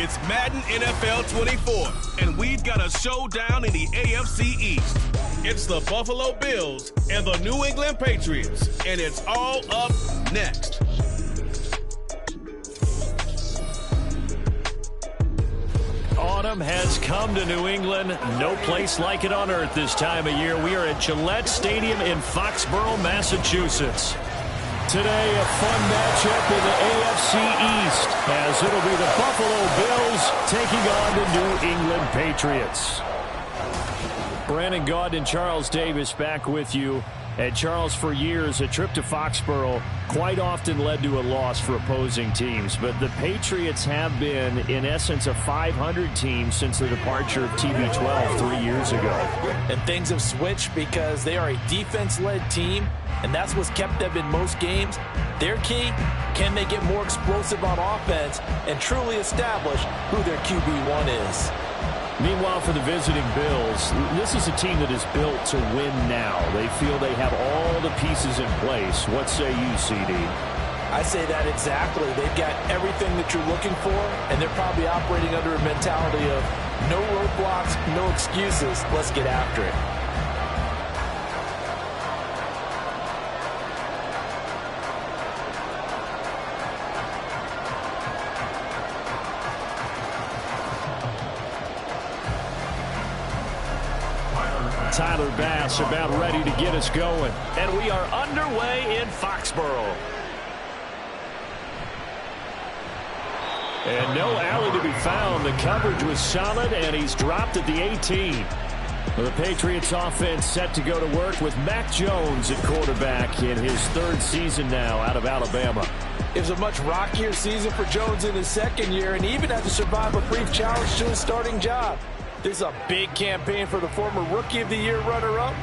It's Madden NFL 24, and we've got a showdown in the AFC East. It's the Buffalo Bills and the New England Patriots, and it's all up next. Autumn has come to New England. No place like it on earth this time of year. We are at Gillette Stadium in Foxborough, Massachusetts. Today, a fun matchup in the AFC East, as it'll be the Buffalo Bills taking on the New England Patriots. Brandon Gaudin and Charles Davis back with you. And Charles, for years, a trip to Foxborough quite often led to a loss for opposing teams. But the Patriots have been, in essence, a 500 team since the departure of TB12 3 years ago. And things have switched because they are a defense-led team, and that's what's kept them in most games. Their key, can they get more explosive on offense and truly establish who their QB1 is? Meanwhile, for the visiting Bills, this is a team that is built to win now. They feel they have all the pieces in place. What say you, CD? I say that exactly. They've got everything that you're looking for, and they're probably operating under a mentality of no roadblocks, no excuses. Let's get after it. Tyler Bass about ready to get us going. And we are underway in Foxborough. And no alley to be found. The coverage was solid, and he's dropped at the 18. The Patriots offense set to go to work with Mac Jones at quarterback in his third season now out of Alabama. It was a much rockier season for Jones in his second year, and even had to survive a brief challenge to his starting job. This is a big campaign for the former Rookie of the Year runner-up.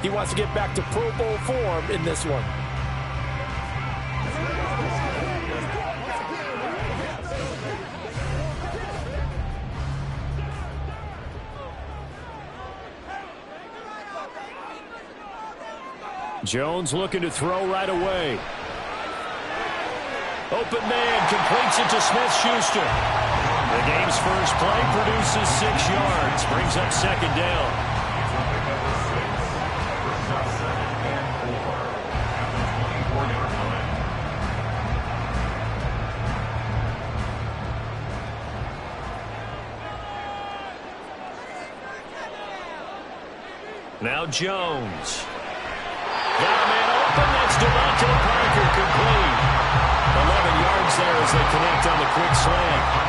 He wants to get back to Pro Bowl form in this one. Jones looking to throw right away. Open man completes it to Smith-Schuster. The game's first play produces 6 yards, brings up second down. Now Jones. Got a man open. That's Devontae Parker, complete. 11 yards there as they connect on the quick slant.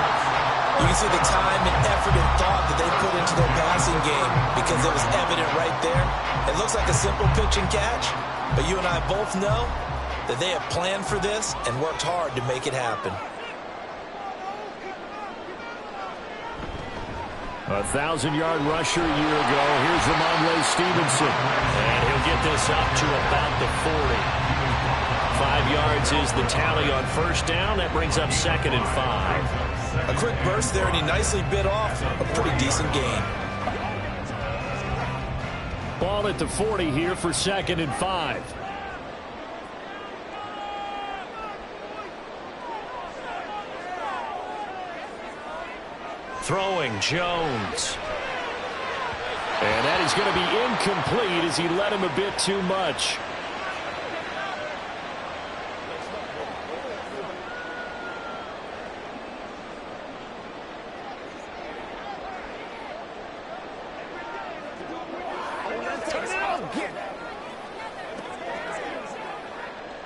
You can see the time and effort and thought that they put into their passing game because it was evident right there. It looks like a simple pitch and catch, but you and I both know that they have planned for this and worked hard to make it happen. 1,000-yard rusher a year ago. Here's Ramondre Stevenson. And he'll get this up to about the 40. 5 yards is the tally on first down. That brings up second and 5. A quick burst there, and he nicely bit off a pretty decent gain. Ball at the 40 here for second and 5. Throwing Jones. And that is going to be incomplete as he led him a bit too much.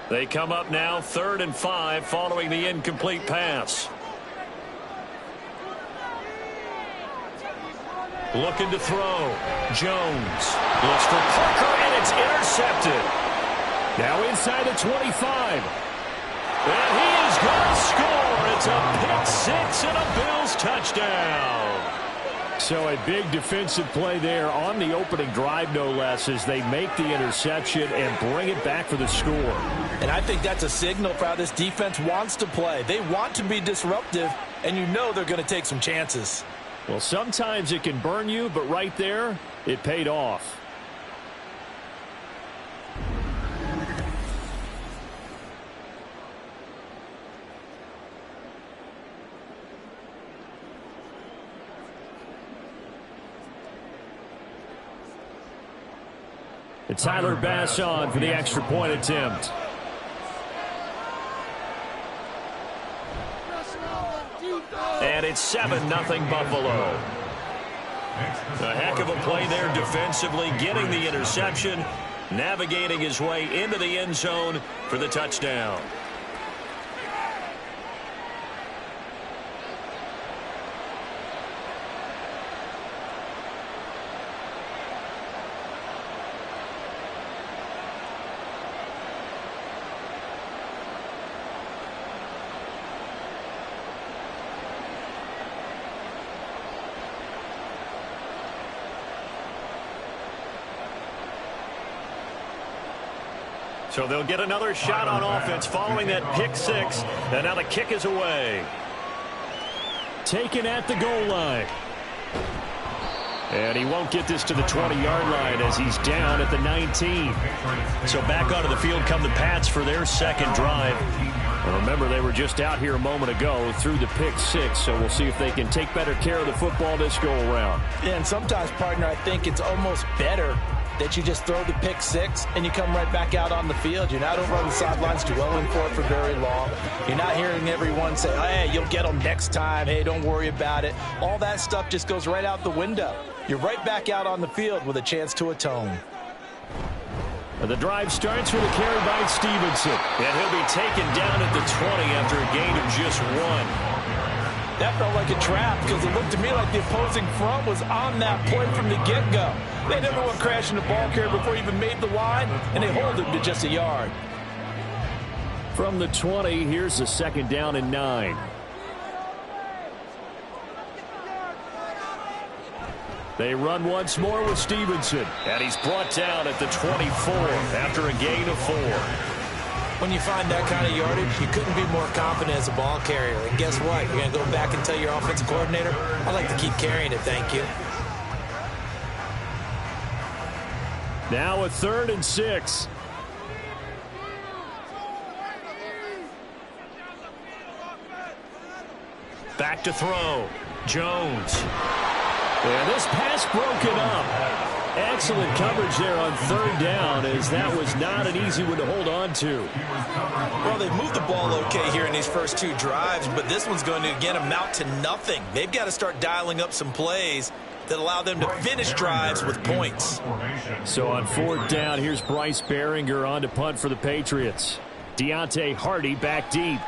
They come up now 3rd and 5 following the incomplete pass. Looking to throw. Jones looks for Parker, and it's intercepted. Now inside the 25. And he is going to score. It's a pick six and a Bills touchdown. So a big defensive play there on the opening drive, no less, as they make the interception and bring it back for the score. And I think that's a signal for how this defense wants to play. They want to be disruptive, and you know they're going to take some chances. Well, sometimes it can burn you, but right there, it paid off. Tyler Bass on for the extra point attempt. And it's 7-0 Buffalo. A heck of a play there defensively, getting the interception, navigating his way into the end zone for the touchdown. So they'll get another shot on offense following that pick six. And now the kick is away. Taken at the goal line. And he won't get this to the 20-yard line as he's down at the 19. So back onto the field come the Pats for their second drive. And remember, they were just out here a moment ago through the pick six, so we'll see if they can take better care of the football this go-around. Yeah, and sometimes, partner, I think it's almost better that you just throw the pick six and you come right back out on the field. You're not over on the sidelines dwelling for it for very long. You're not hearing everyone say, hey, you'll get them next time. Hey, don't worry about it. All that stuff just goes right out the window. You're right back out on the field with a chance to atone. The drive starts with a carry by Stevenson. And he'll be taken down at the 20 after a gain of just 1. That felt like a trap because it looked to me like the opposing front was on that play from the get-go. They had everyone crashing the ball carrier before he even made the line, and they hold him to just a yard. From the 20, here's a 2nd down and 9. They run once more with Stevenson, and he's brought down at the 24 after a gain of 4. When you find that kind of yardage, you couldn't be more confident as a ball carrier. And guess what? You're going to go back and tell your offensive coordinator, I'd like to keep carrying it, thank you. Now a 3rd and 6. Back to throw. Jones. And this pass broken up. Excellent coverage there on 3rd down, as that was not an easy one to hold on to. Well, they've moved the ball okay here in these first 2 drives, but this one's going to, again, amount to nothing. They've got to start dialing up some plays that allow them to finish drives with points. So on 4th down, here's Bryce Behringer on to punt for the Patriots. Deontay Hardy back deep.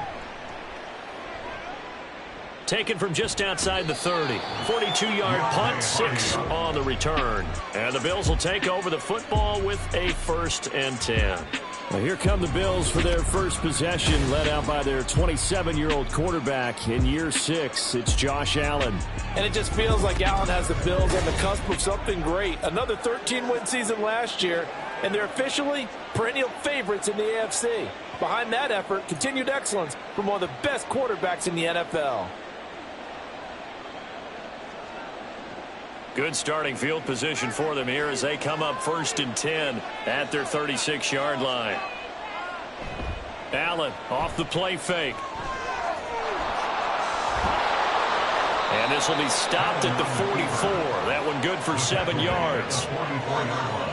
Taken from just outside the 30. 42-yard punt, 6 on the return. And the Bills will take over the football with a 1st and 10. Well, here come the Bills for their first possession, led out by their 27-year-old quarterback in year 6. It's Josh Allen. And it just feels like Allen has the Bills on the cusp of something great. Another 13-win season last year, and they're officially perennial favorites in the AFC. Behind that effort, continued excellence from one of the best quarterbacks in the NFL. Good starting field position for them here as they come up 1st and 10 at their 36-yard line. Allen off the play fake. And this will be stopped at the 44. That one good for 7 yards.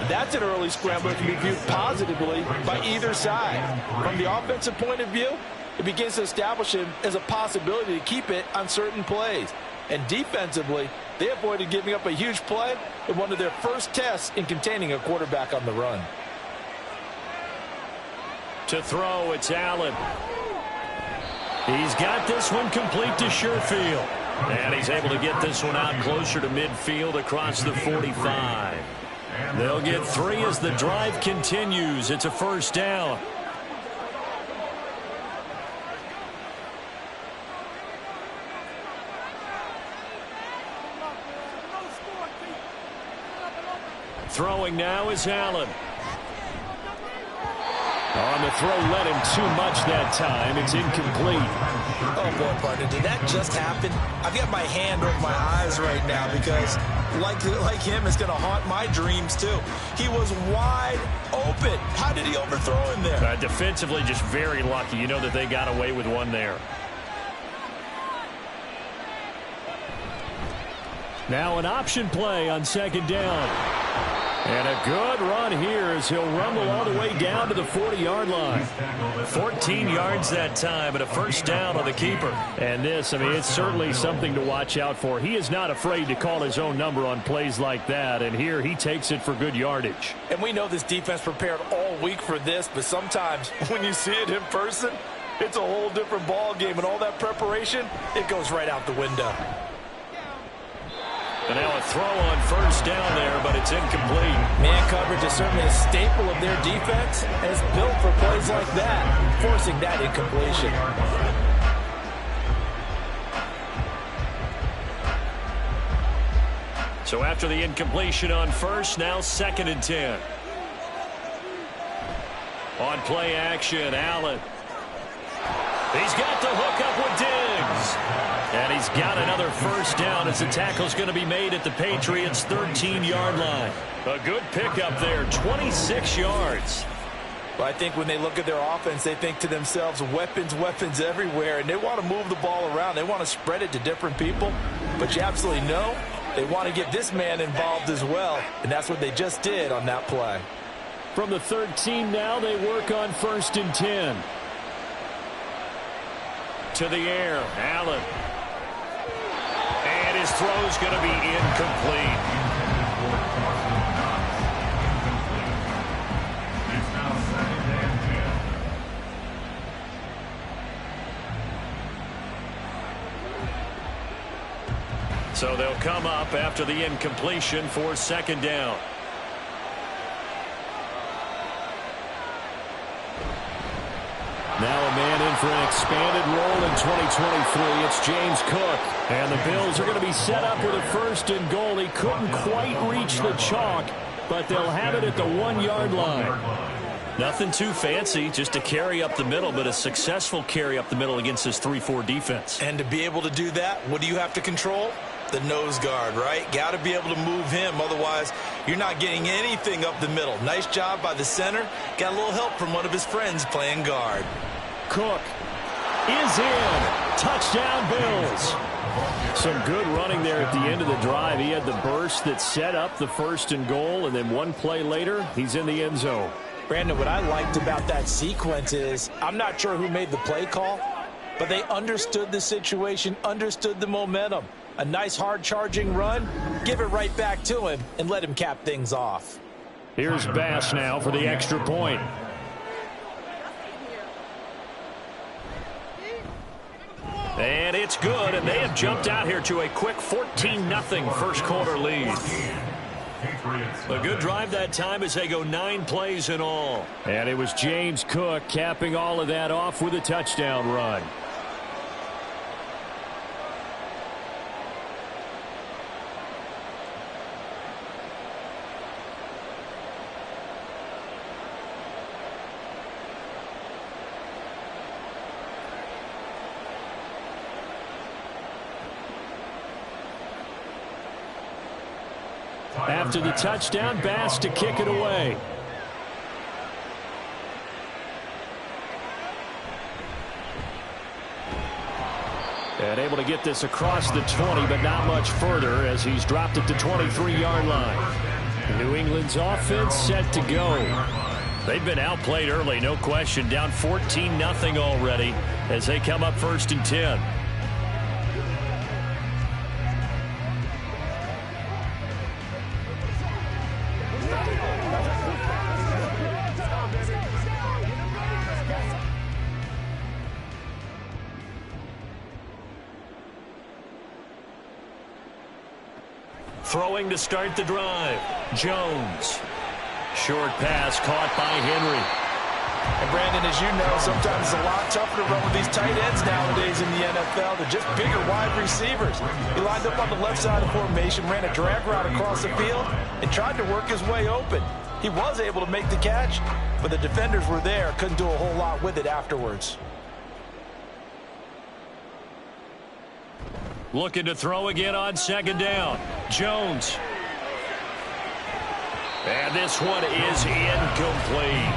That's an early scramble that can be viewed positively by either side. From the offensive point of view, it begins to establish him as a possibility to keep it on certain plays. And defensively, they avoided giving up a huge play in one of their first tests in containing a quarterback on the run. To throw, it's Allen. He's got this one complete to Sherfield. And he's able to get this one out closer to midfield across the 45. They'll get 3 as the drive continues. It's a 1st down. Throwing now is Allen. On the throw, led him too much that time. It's incomplete. Oh, boy, partner, did that just happen? I've got my hand over my eyes right now because, like him, it's going to haunt my dreams, too. He was wide open. How did he overthrow him there? Defensively, just very lucky. You know that they got away with one there. Now an option play on 2nd down. And a good run here as he'll rumble all the way down to the 40-yard line. 14 yards that time and a first down on the keeper. And this, I mean, it's certainly something to watch out for. He is not afraid to call his own number on plays like that. And here he takes it for good yardage. And we know this defense prepared all week for this, but sometimes when you see it in person, it's a whole different ball game. And all that preparation, it goes right out the window. And now a throw on first down there, but it's incomplete. Man coverage is certainly a staple of their defense, and it's built for plays like that, forcing that incompletion. So after the incompletion on first, now 2nd and 10. On play action, Allen. He's got the hook up with Diggs. And he's got another first down as the tackle's going to be made at the Patriots' 13-yard line. A good pickup there, 26 yards. Well, I think when they look at their offense, they think to themselves, weapons, weapons everywhere, and they want to move the ball around. They want to spread it to different people, but you absolutely know they want to get this man involved as well, and that's what they just did on that play. From the 13 now, they work on 1st and 10. To the air, Allen. And his throw's going to be incomplete. So they'll come up after the incompletion for 2nd down. Now a man in for an expanded role in 2023. It's James Cook. And the Bills are going to be set up with a 1st and goal. He couldn't quite reach the chalk, but they'll have it at the 1-yard line. Nothing too fancy, just a carry up the middle, but a successful carry up the middle against this 3-4 defense. And to be able to do that, what do you have to control? The nose guard, right? Got to be able to move him. Otherwise, you're not getting anything up the middle. Nice job by the center. Got a little help from one of his friends playing guard. Cook is in. Touchdown, Bills. Some good running there at the end of the drive. He had the burst that set up the 1st and goal, and then one play later, he's in the end zone. Brandon, what I liked about that sequence is I'm not sure who made the play call, but they understood the situation, understood the momentum. A nice hard-charging run, give it right back to him, and let him cap things off. Here's Bass now for the extra point. And it's good, and they have jumped out here to a quick 14-0 first-quarter lead. A good drive that time as they go 9 plays in all. And it was James Cook capping all of that off with a touchdown run. After the touchdown, Bass to kick it away. And able to get this across the 20, but not much further as he's dropped at the 23-yard line. New England's offense set to go. They've been outplayed early, no question. Down 14-0 already as they come up 1st and 10. Throwing to start the drive. Jones. Short pass caught by Henry. And Brandon, as you know, sometimes it's a lot tougher to run with these tight ends nowadays in the NFL. They're just bigger wide receivers. He lined up on the left side of the formation, ran a drag route across the field, and tried to work his way open. He was able to make the catch, but the defenders were there. Couldn't do a whole lot with it afterwards. Looking to throw again on 2nd down. Jones. And this one is incomplete.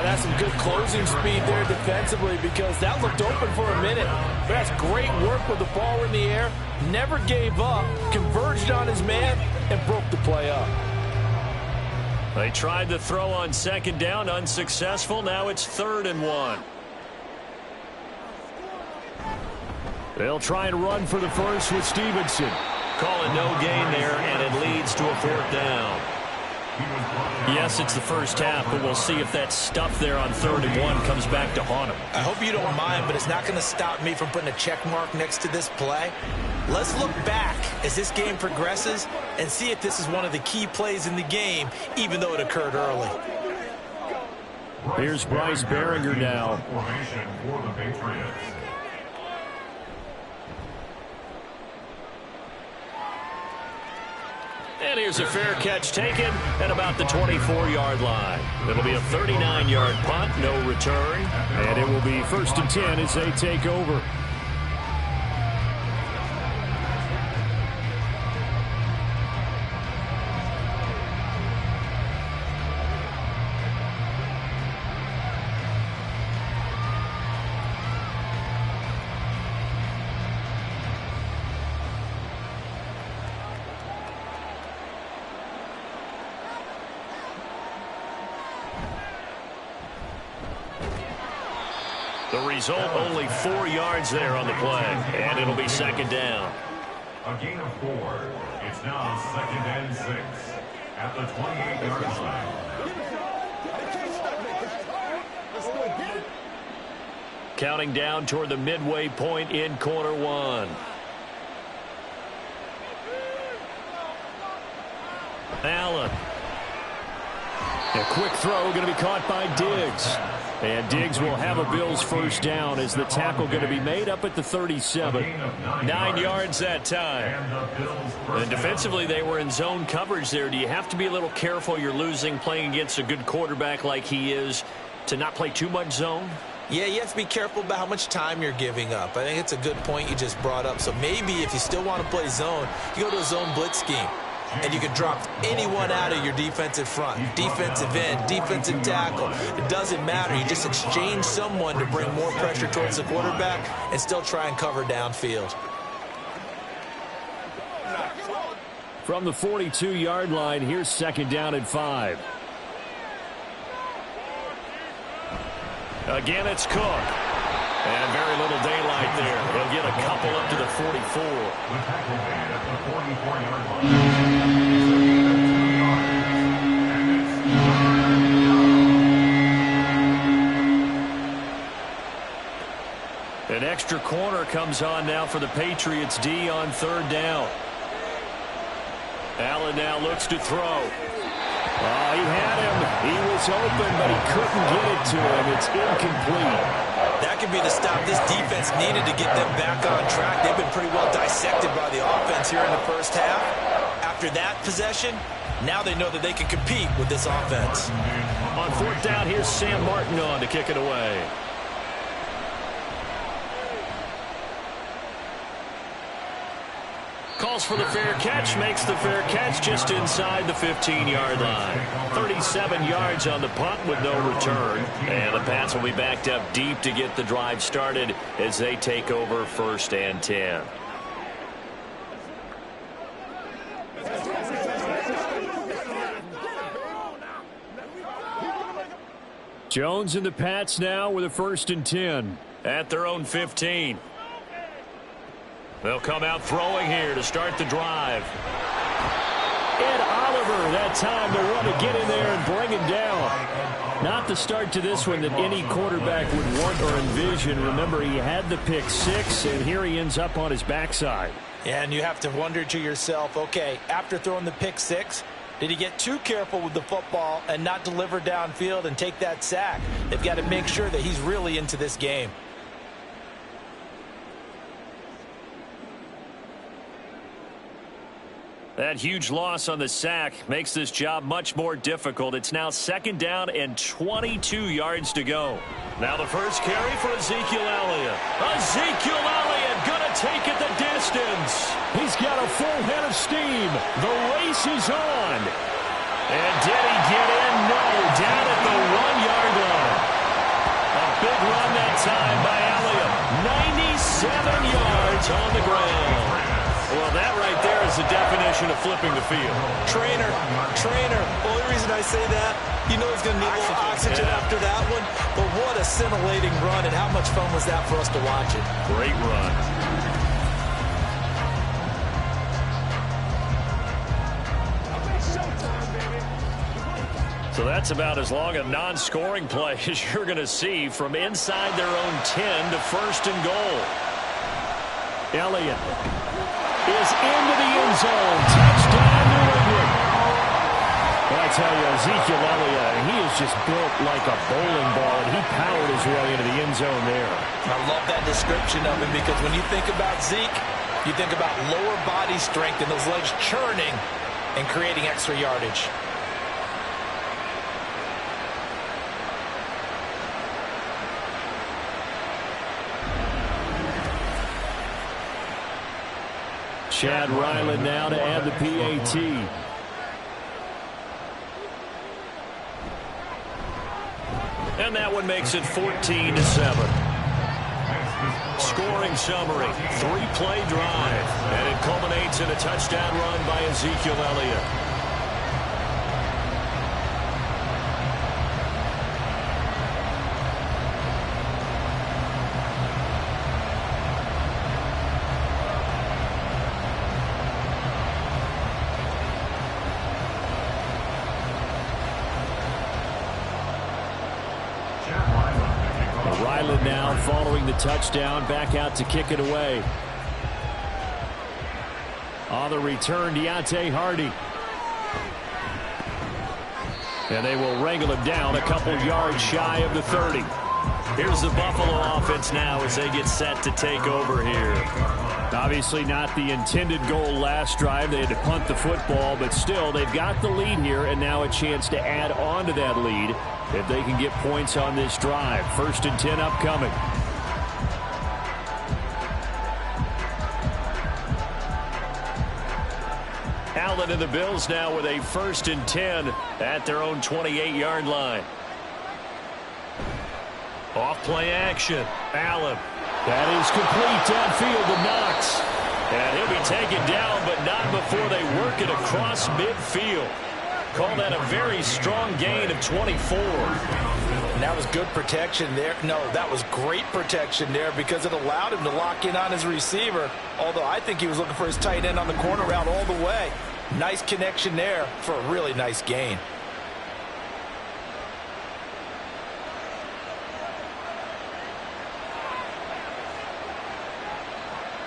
That's some good closing speed there defensively because that looked open for a minute. But that's great work with the ball in the air. Never gave up, converged on his man, and broke the play up. They tried to throw on second down, unsuccessful. Now it's 3rd and 1. They'll try and run for the first with Stevenson. Calling no gain there, and it leads to a 4th down. Yes, it's the first half, but we'll see if that stuff there on 3rd and 1 comes back to haunt him. I hope you don't mind, but it's not going to stop me from putting a check mark next to this play. Let's look back as this game progresses and see if this is one of the key plays in the game, even though it occurred early. Here's Bryce Behringer now. Formation for the Patriots. And here's a fair catch taken at about the 24-yard line. It'll be a 39-yard punt, no return. And it will be 1st and 10 as they take over. The result, only 4 yards there on the play, and it'll be 2nd down. A gain of 4. It's now 2nd and 6 at the 28-yard line. Counting down toward the midway point in quarter 1. Allen. A quick throw going to be caught by Diggs. And Diggs will have a Bills 1st down as the tackle going to be made up at the 37. 9 yards that time. And defensively, they were in zone coverage there. Do you have to be a little careful you're losing playing against a good quarterback like he is to not play too much zone? Yeah, you have to be careful about how much time you're giving up. I think it's a good point you just brought up. So maybe if you still want to play zone, you go to a zone blitz scheme. And you can drop anyone out of your defensive front, defensive end, defensive tackle. It doesn't matter. You just exchange someone to bring more pressure towards the quarterback and still try and cover downfield. From the 42-yard line, here's 2nd down and 5. Again, it's Cook. And very little daylight there. He'll get a couple up to the 44. The tackle made at the 44-yard line. An extra corner comes on now for the Patriots D on 3rd down. Allen now looks to throw. Oh, he had him. He was open, but he couldn't get it to him. It's incomplete. That could be the stop this defense needed to get them back on track. They've been pretty well dissected by the offense here in the first half. After that possession, now they know that they can compete with this offense. On 4th down, here's Sam Martin on to kick it away. Calls for the fair catch, makes the fair catch just inside the 15-yard line. 37 yards on the punt with no return. And the Pats will be backed up deep to get the drive started as they take over 1st and 10. Jones and the Pats now with a 1st and 10 at their own 15. They'll come out throwing here to start the drive. Ed Oliver, that time to want to get in there and bring him down. Not the start to this one that any quarterback would want or envision. Remember, he had the pick 6, and here he ends up on his backside. Yeah, and you have to wonder to yourself, okay, after throwing the pick 6, did he get too careful with the football and not deliver downfield and take that sack? They've got to make sure that he's really into this game. That huge loss on the sack makes this job much more difficult. It's now 2nd down and 22 yards to go. Now the first carry for Ezekiel Elliott. Ezekiel Elliott gonna take it the distance. He's got a full head of steam. The race is on. And did he get in? No, down at the 1-yard line. A big run that time by Elliott. 97 yards on the ground. Well, that right there is is the definition of flipping the field. Trainer. The only reason I say that, you know he's going to need a little oxygen after that one. But what a scintillating run, and how much fun was that for us to watch it. Great run. So that's about as long a non-scoring play as you're going to see from inside their own 10 to first and goal. Elliott is into the end zone. Touchdown, New England. Well, I tell you, Ezekiel Elliott, he is just built like a bowling ball, and he powered his way into the end zone there. I love that description of him, because when you think about Zeke, you think about lower body strength and those legs churning and creating extra yardage. Chad Ryland now to add the PAT. And that one makes it 14-7. Scoring summary, 3-play drive. And it culminates in a touchdown run by Ezekiel Elliott. Ryland now following the touchdown, back out to kick it away. On the return, Deontay Hardy. And they will wrangle him down a couple yards shy of the 30. Here's the Buffalo offense now as they get set to take over here. Obviously not the intended goal last drive. They had to punt the football, but still they've got the lead here, and now a chance to add on to that lead if they can get points on this drive. 1st and 10 upcoming. Allen and the Bills now with a 1st and 10 at their own 28-yard line. Off play action. Allen. That is complete downfield to Knox. And he'll be taken down, but not before they work it across midfield. Call that a very strong gain of 24. And that was good protection there. No, that was great protection there, because it allowed him to lock in on his receiver. Although I think he was looking for his tight end on the corner route all the way. Nice connection there for a really nice gain.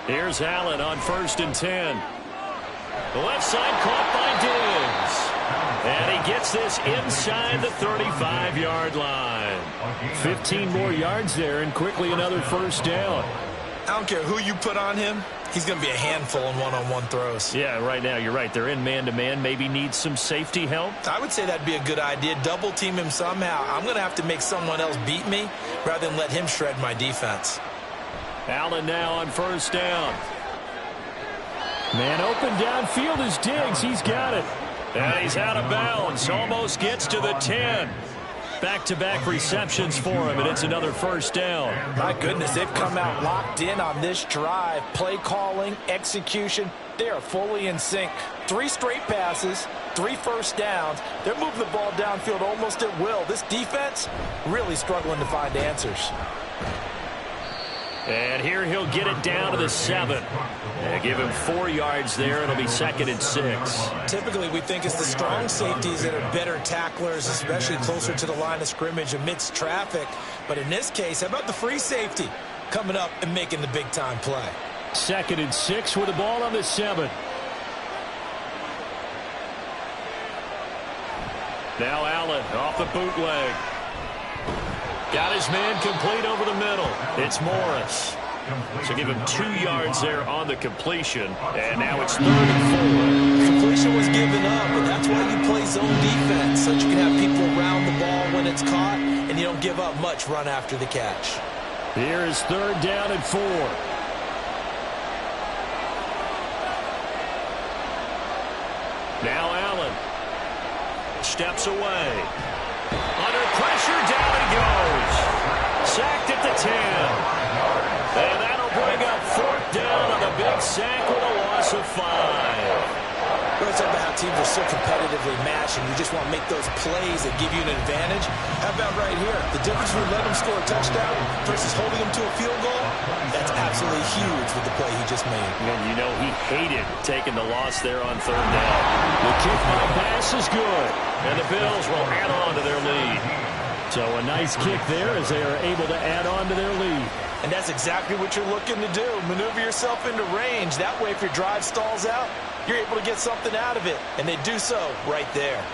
Here's Allen on 1st and 10. The left side caught by Diggs. And he gets this inside the 35-yard line. 15 more yards there, and quickly another 1st down. I don't care who you put on him. He's going to be a handful in one-on-one throws. Yeah, right now you're right. They're in man-to-man. Maybe needs some safety help. I would say that'd be a good idea. Double team him somehow. I'm going to have to make someone else beat me rather than let him shred my defense. Allen now on 1st down. Man open downfield is Diggs. He's got it. And he's out of bounds. Almost gets to the 10. Back-to-back receptions for him, and it's another 1st down. My goodness, they've come out locked in on this drive. Play calling, execution, they are fully in sync. 3 straight passes, 3 1st downs. They're moving the ball downfield almost at will. This defense really struggling to find answers. And here he'll get it down to the 7. And give him 4 yards there. It'll be 2nd and 6. Typically, we think it's the strong safeties that are better tacklers, especially closer to the line of scrimmage amidst traffic. But in this case, how about the free safety coming up and making the big-time play? 2nd and 6 with the ball on the 7. Now Allen off the bootleg. Got his man complete over the middle. It's Morris. So give him 2 yards there on the completion. And now it's 3rd and 4. Completion was given up, but that's why you play zone defense, so that you can have people around the ball when it's caught, and you don't give up much run after the catch. Here is 3rd down and 4. Now Allen steps away. Under pressure, down he goes. Sacked at the 10. And that'll bring up 4th down on the big sack with a loss of 5. teams are so competitively matched, and you just want to make those plays that give you an advantage. How about right here? The difference between letting him score a touchdown versus holding him to a field goal, that's absolutely huge with the play he just made. And you know he hated taking the loss there on third down. The kick by pass is good, and the Bills will add on to their lead. So a nice kick there as they are able to add on to their lead. And that's exactly what you're looking to do. Maneuver yourself into range. That way, if your drive stalls out, you're able to get something out of it. And they do so right there.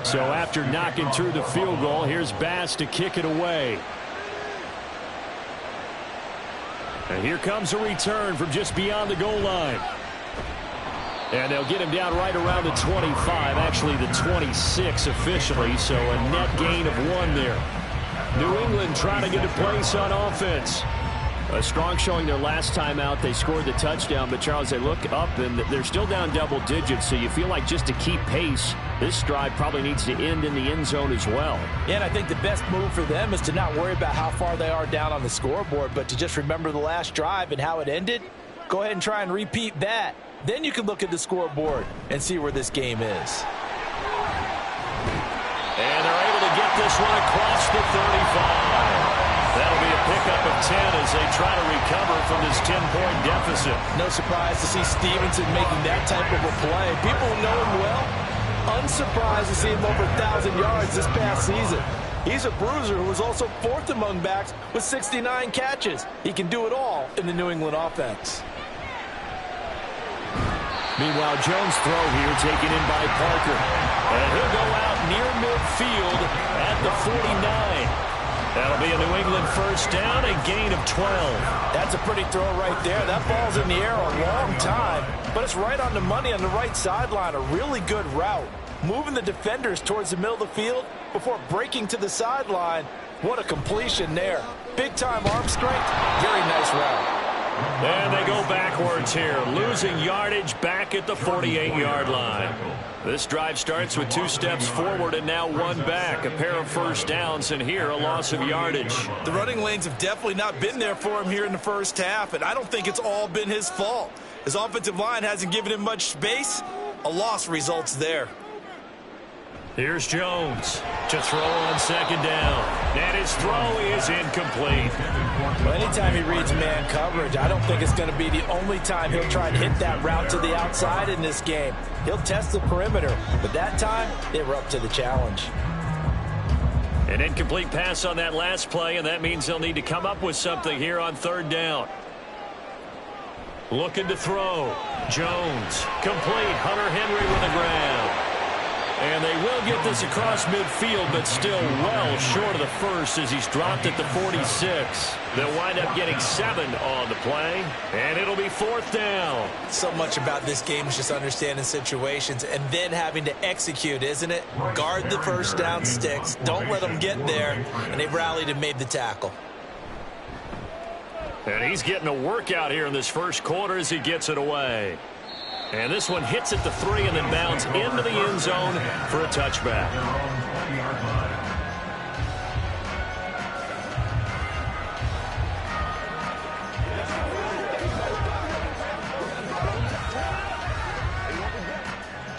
So after knocking through the field goal, here's Bass to kick it away. And here comes a return from just beyond the goal line. And they'll get him down right around the 25, actually the 26 officially, so a net gain of 1 there. New England trying to get a place on offense. A strong showing their last time out. They scored the touchdown, but Charles, they look up and they're still down double digits, so you feel like just to keep pace, this drive probably needs to end in the end zone as well. Yeah, and I think the best move for them is to not worry about how far they are down on the scoreboard, but to just remember the last drive and how it ended. Go ahead and try and repeat that. Then you can look at the scoreboard and see where this game is. And they're able to get this one across the 35. That'll be a pickup of 10 as they try to recover from this 10-point deficit. No surprise to see Stevenson making that type of a play. People know him well. Unsurprised to see him over 1,000 yards this past season. He's a bruiser who was also 4th among backs with 69 catches. He can do it all in the New England offense. Meanwhile, Jones' throw here taken in by Parker. And he'll go out near midfield at the 49. That'll be a New England first down, a gain of 12. That's a pretty throw right there. That ball's in the air a long time, but it's right on the money on the right sideline. A really good route. Moving the defenders towards the middle of the field before breaking to the sideline. What a completion there. Big-time arm strength. Very nice route. And they go backwards here, losing yardage back at the 48-yard line. This drive starts with 2 steps forward and now 1 back. A pair of first downs, and here a loss of yardage. The running lanes have definitely not been there for him here in the first half, and I don't think it's all been his fault. His offensive line hasn't given him much space. A loss results there. Here's Jones to throw on second down. And his throw is incomplete. Well, anytime he reads man coverage, I don't think it's going to be the only time he'll try and hit that route to the outside in this game. He'll test the perimeter, but that time they were up to the challenge. An incomplete pass on that last play, and that means they'll need to come up with something here on third down. Looking to throw. Jones. Complete. Hunter Henry with the grab. And they will get this across midfield, but still well short of the first as he's dropped at the 46. They'll wind up getting 7 on the play, and it'll be 4th down. So much about this game is just understanding situations and then having to execute, isn't it? Guard the first down sticks. Don't let them get there, and they've rallied and made the tackle. And he's getting a workout here in this first quarter as he gets it away. And this one hits at the 3 and then bounds into the end zone for a touchback.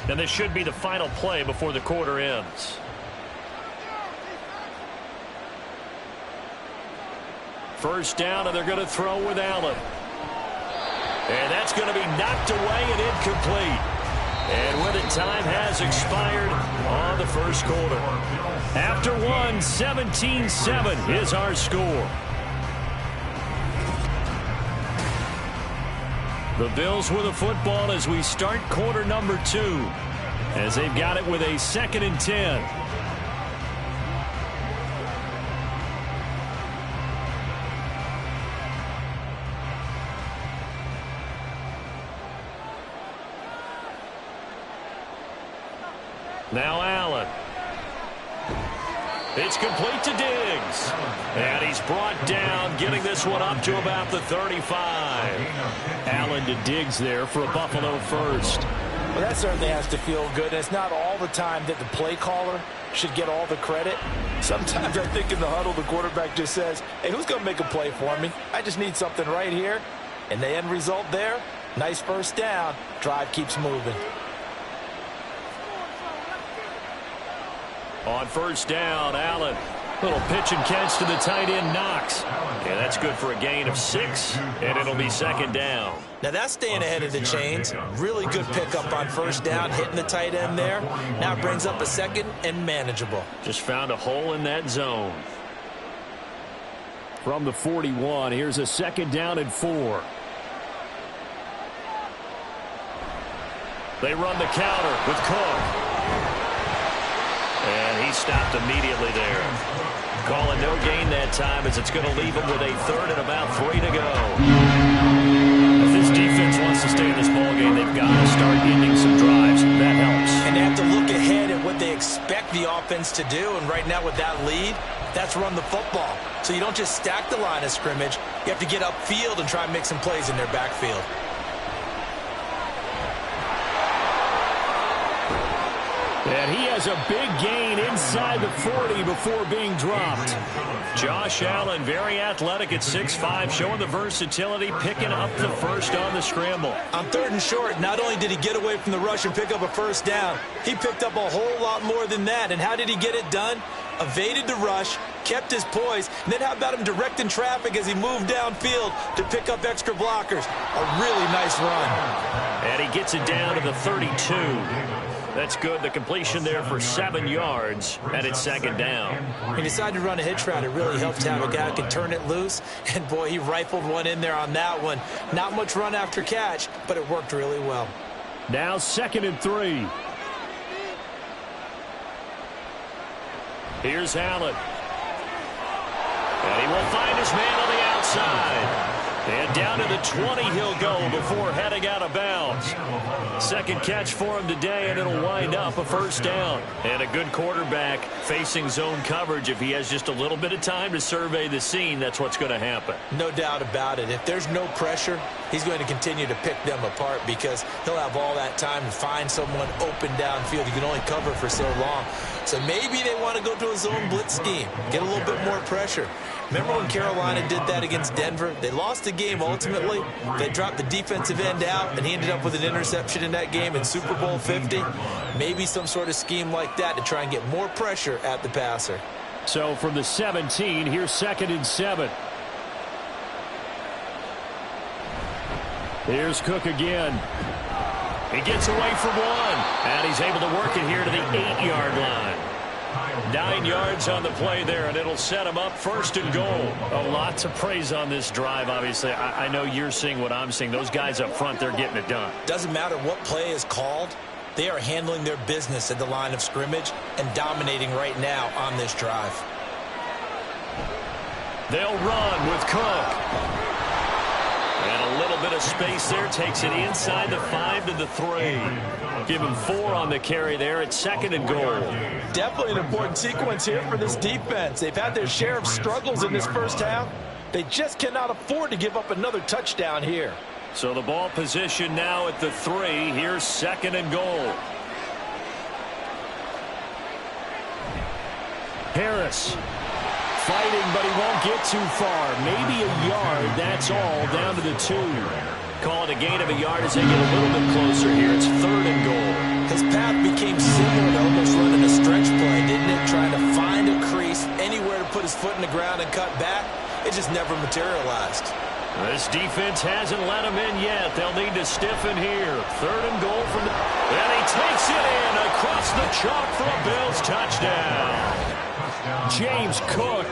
And this should be the final play before the quarter ends. First down, and they're going to throw with Allen. And that's going to be knocked away and incomplete. And with it, time has expired on the first quarter. After one, 17-7 is our score. The Bills with the football as we start quarter number 2. As they've got it with a 2nd and 10. Now Allen. It's complete to Diggs. And he's brought down, getting this one up to about the 35. Allen to Diggs there for a Buffalo first. Well, that certainly has to feel good. And it's not all the time that the play caller should get all the credit. Sometimes I think in the huddle, the quarterback just says, hey, who's going to make a play for me? I just need something right here. And the end result there, nice first down. Drive keeps moving. On first down, Allen. Little pitch and catch to the tight end, Knox. Yeah, that's good for a gain of 6, and it'll be second down. Now that's staying ahead of the chains. Really good pickup on first down, hitting the tight end there. Now it brings up a second and manageable. Just found a hole in that zone. From the 41, here's a second down and 4. They run the counter with Cook. And he stopped immediately there. Calling no gain that time as it's going to leave him with a third and about 3 to go. If this defense wants to stay in this ballgame, they've got to start ending some drives. That helps. And they have to look ahead at what they expect the offense to do. And right now with that lead, that's run the football. So you don't just stack the line of scrimmage. You have to get upfield and try and make some plays in their backfield. And he has a big gain inside the 40 before being dropped. Josh Allen, very athletic at 6'5", showing the versatility, picking up the first on the scramble. On 3rd and short, not only did he get away from the rush and pick up a first down, he picked up a whole lot more than that. And how did he get it done? Evaded the rush, kept his poise, and then how about him directing traffic as he moved downfield to pick up extra blockers? A really nice run. And he gets it down to the 32. That's good. The completion there for 7 yards, and it's second down. He decided to run a hitch route. It really helped to have a guy who could turn it loose. And, boy, he rifled one in there on that one. Not much run after catch, but it worked really well. Now 2nd and 3. Here's Allen. And he will find his man on the outside. And down to the 20 he'll go before heading out of bounds. Second catch for him today, and it'll wind up a first down. And a good quarterback facing zone coverage. If he has just a little bit of time to survey the scene, that's what's going to happen. No doubt about it. If there's no pressure, he's going to continue to pick them apart because he'll have all that time to find someone open downfield. You can only cover for so long. So maybe they want to go to a zone blitz scheme, get a little bit more pressure. Remember when Carolina did that against Denver? They lost the game ultimately. They dropped the defensive end out, and he ended up with an interception in that game in Super Bowl 50. Maybe some sort of scheme like that to try and get more pressure at the passer. So from the 17, here's 2nd and 7. Here's Cook again. He gets away from one, and he's able to work it here to the 8-yard line. 9 yards on the play there, and it'll set him up 1st and goal. A lot to praise on this drive, obviously. I know you're seeing what I'm seeing. Those guys up front, they're getting it done. Doesn't matter what play is called. They are handling their business at the line of scrimmage and dominating right now on this drive. They'll run with Cook. And a little bit of space there, takes it inside the 5 to the 3. Give him 4 on the carry there at 2nd and goal. Definitely an important sequence here for this defense. They've had their share of struggles in this first half. They just cannot afford to give up another touchdown here. So the ball position now at the 3. Here's 2nd and goal. Harris fighting, but he won't get too far. Maybe a yard, that's all, down to the 2. Call it a gain of a yard as they get a little bit closer here. It's 3rd and goal. His path became similar to almost running a stretch play, didn't it? Trying to find a crease, anywhere to put his foot in the ground and cut back. It just never materialized. This defense hasn't let him in yet. They'll need to stiffen here. 3rd and goal from the... And he takes it in across the chalk for a Bills touchdown. James Cook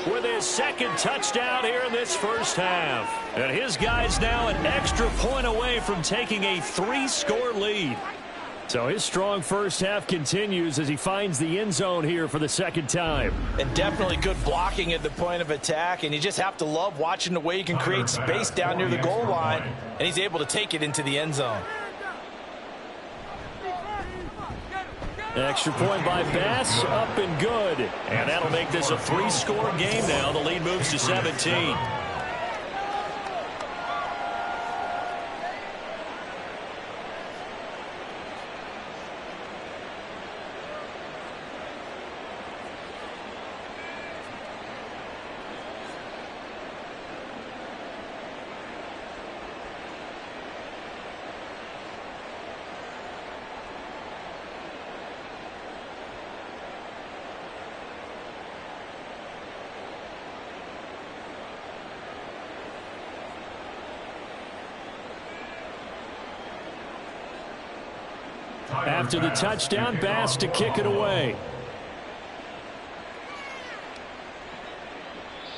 with his 2nd touchdown here in this first half. And his guy's now an extra point away from taking a 3-score lead. So his strong first half continues as he finds the end zone here for the 2nd time. And definitely good blocking at the point of attack. And you just have to love watching the way he can create space down near the goal line. And he's able to take it into the end zone. Extra point by Bass, up and good. And that'll make this a 3-score game now. The lead moves to 17. After the touchdown, Bass to kick it away.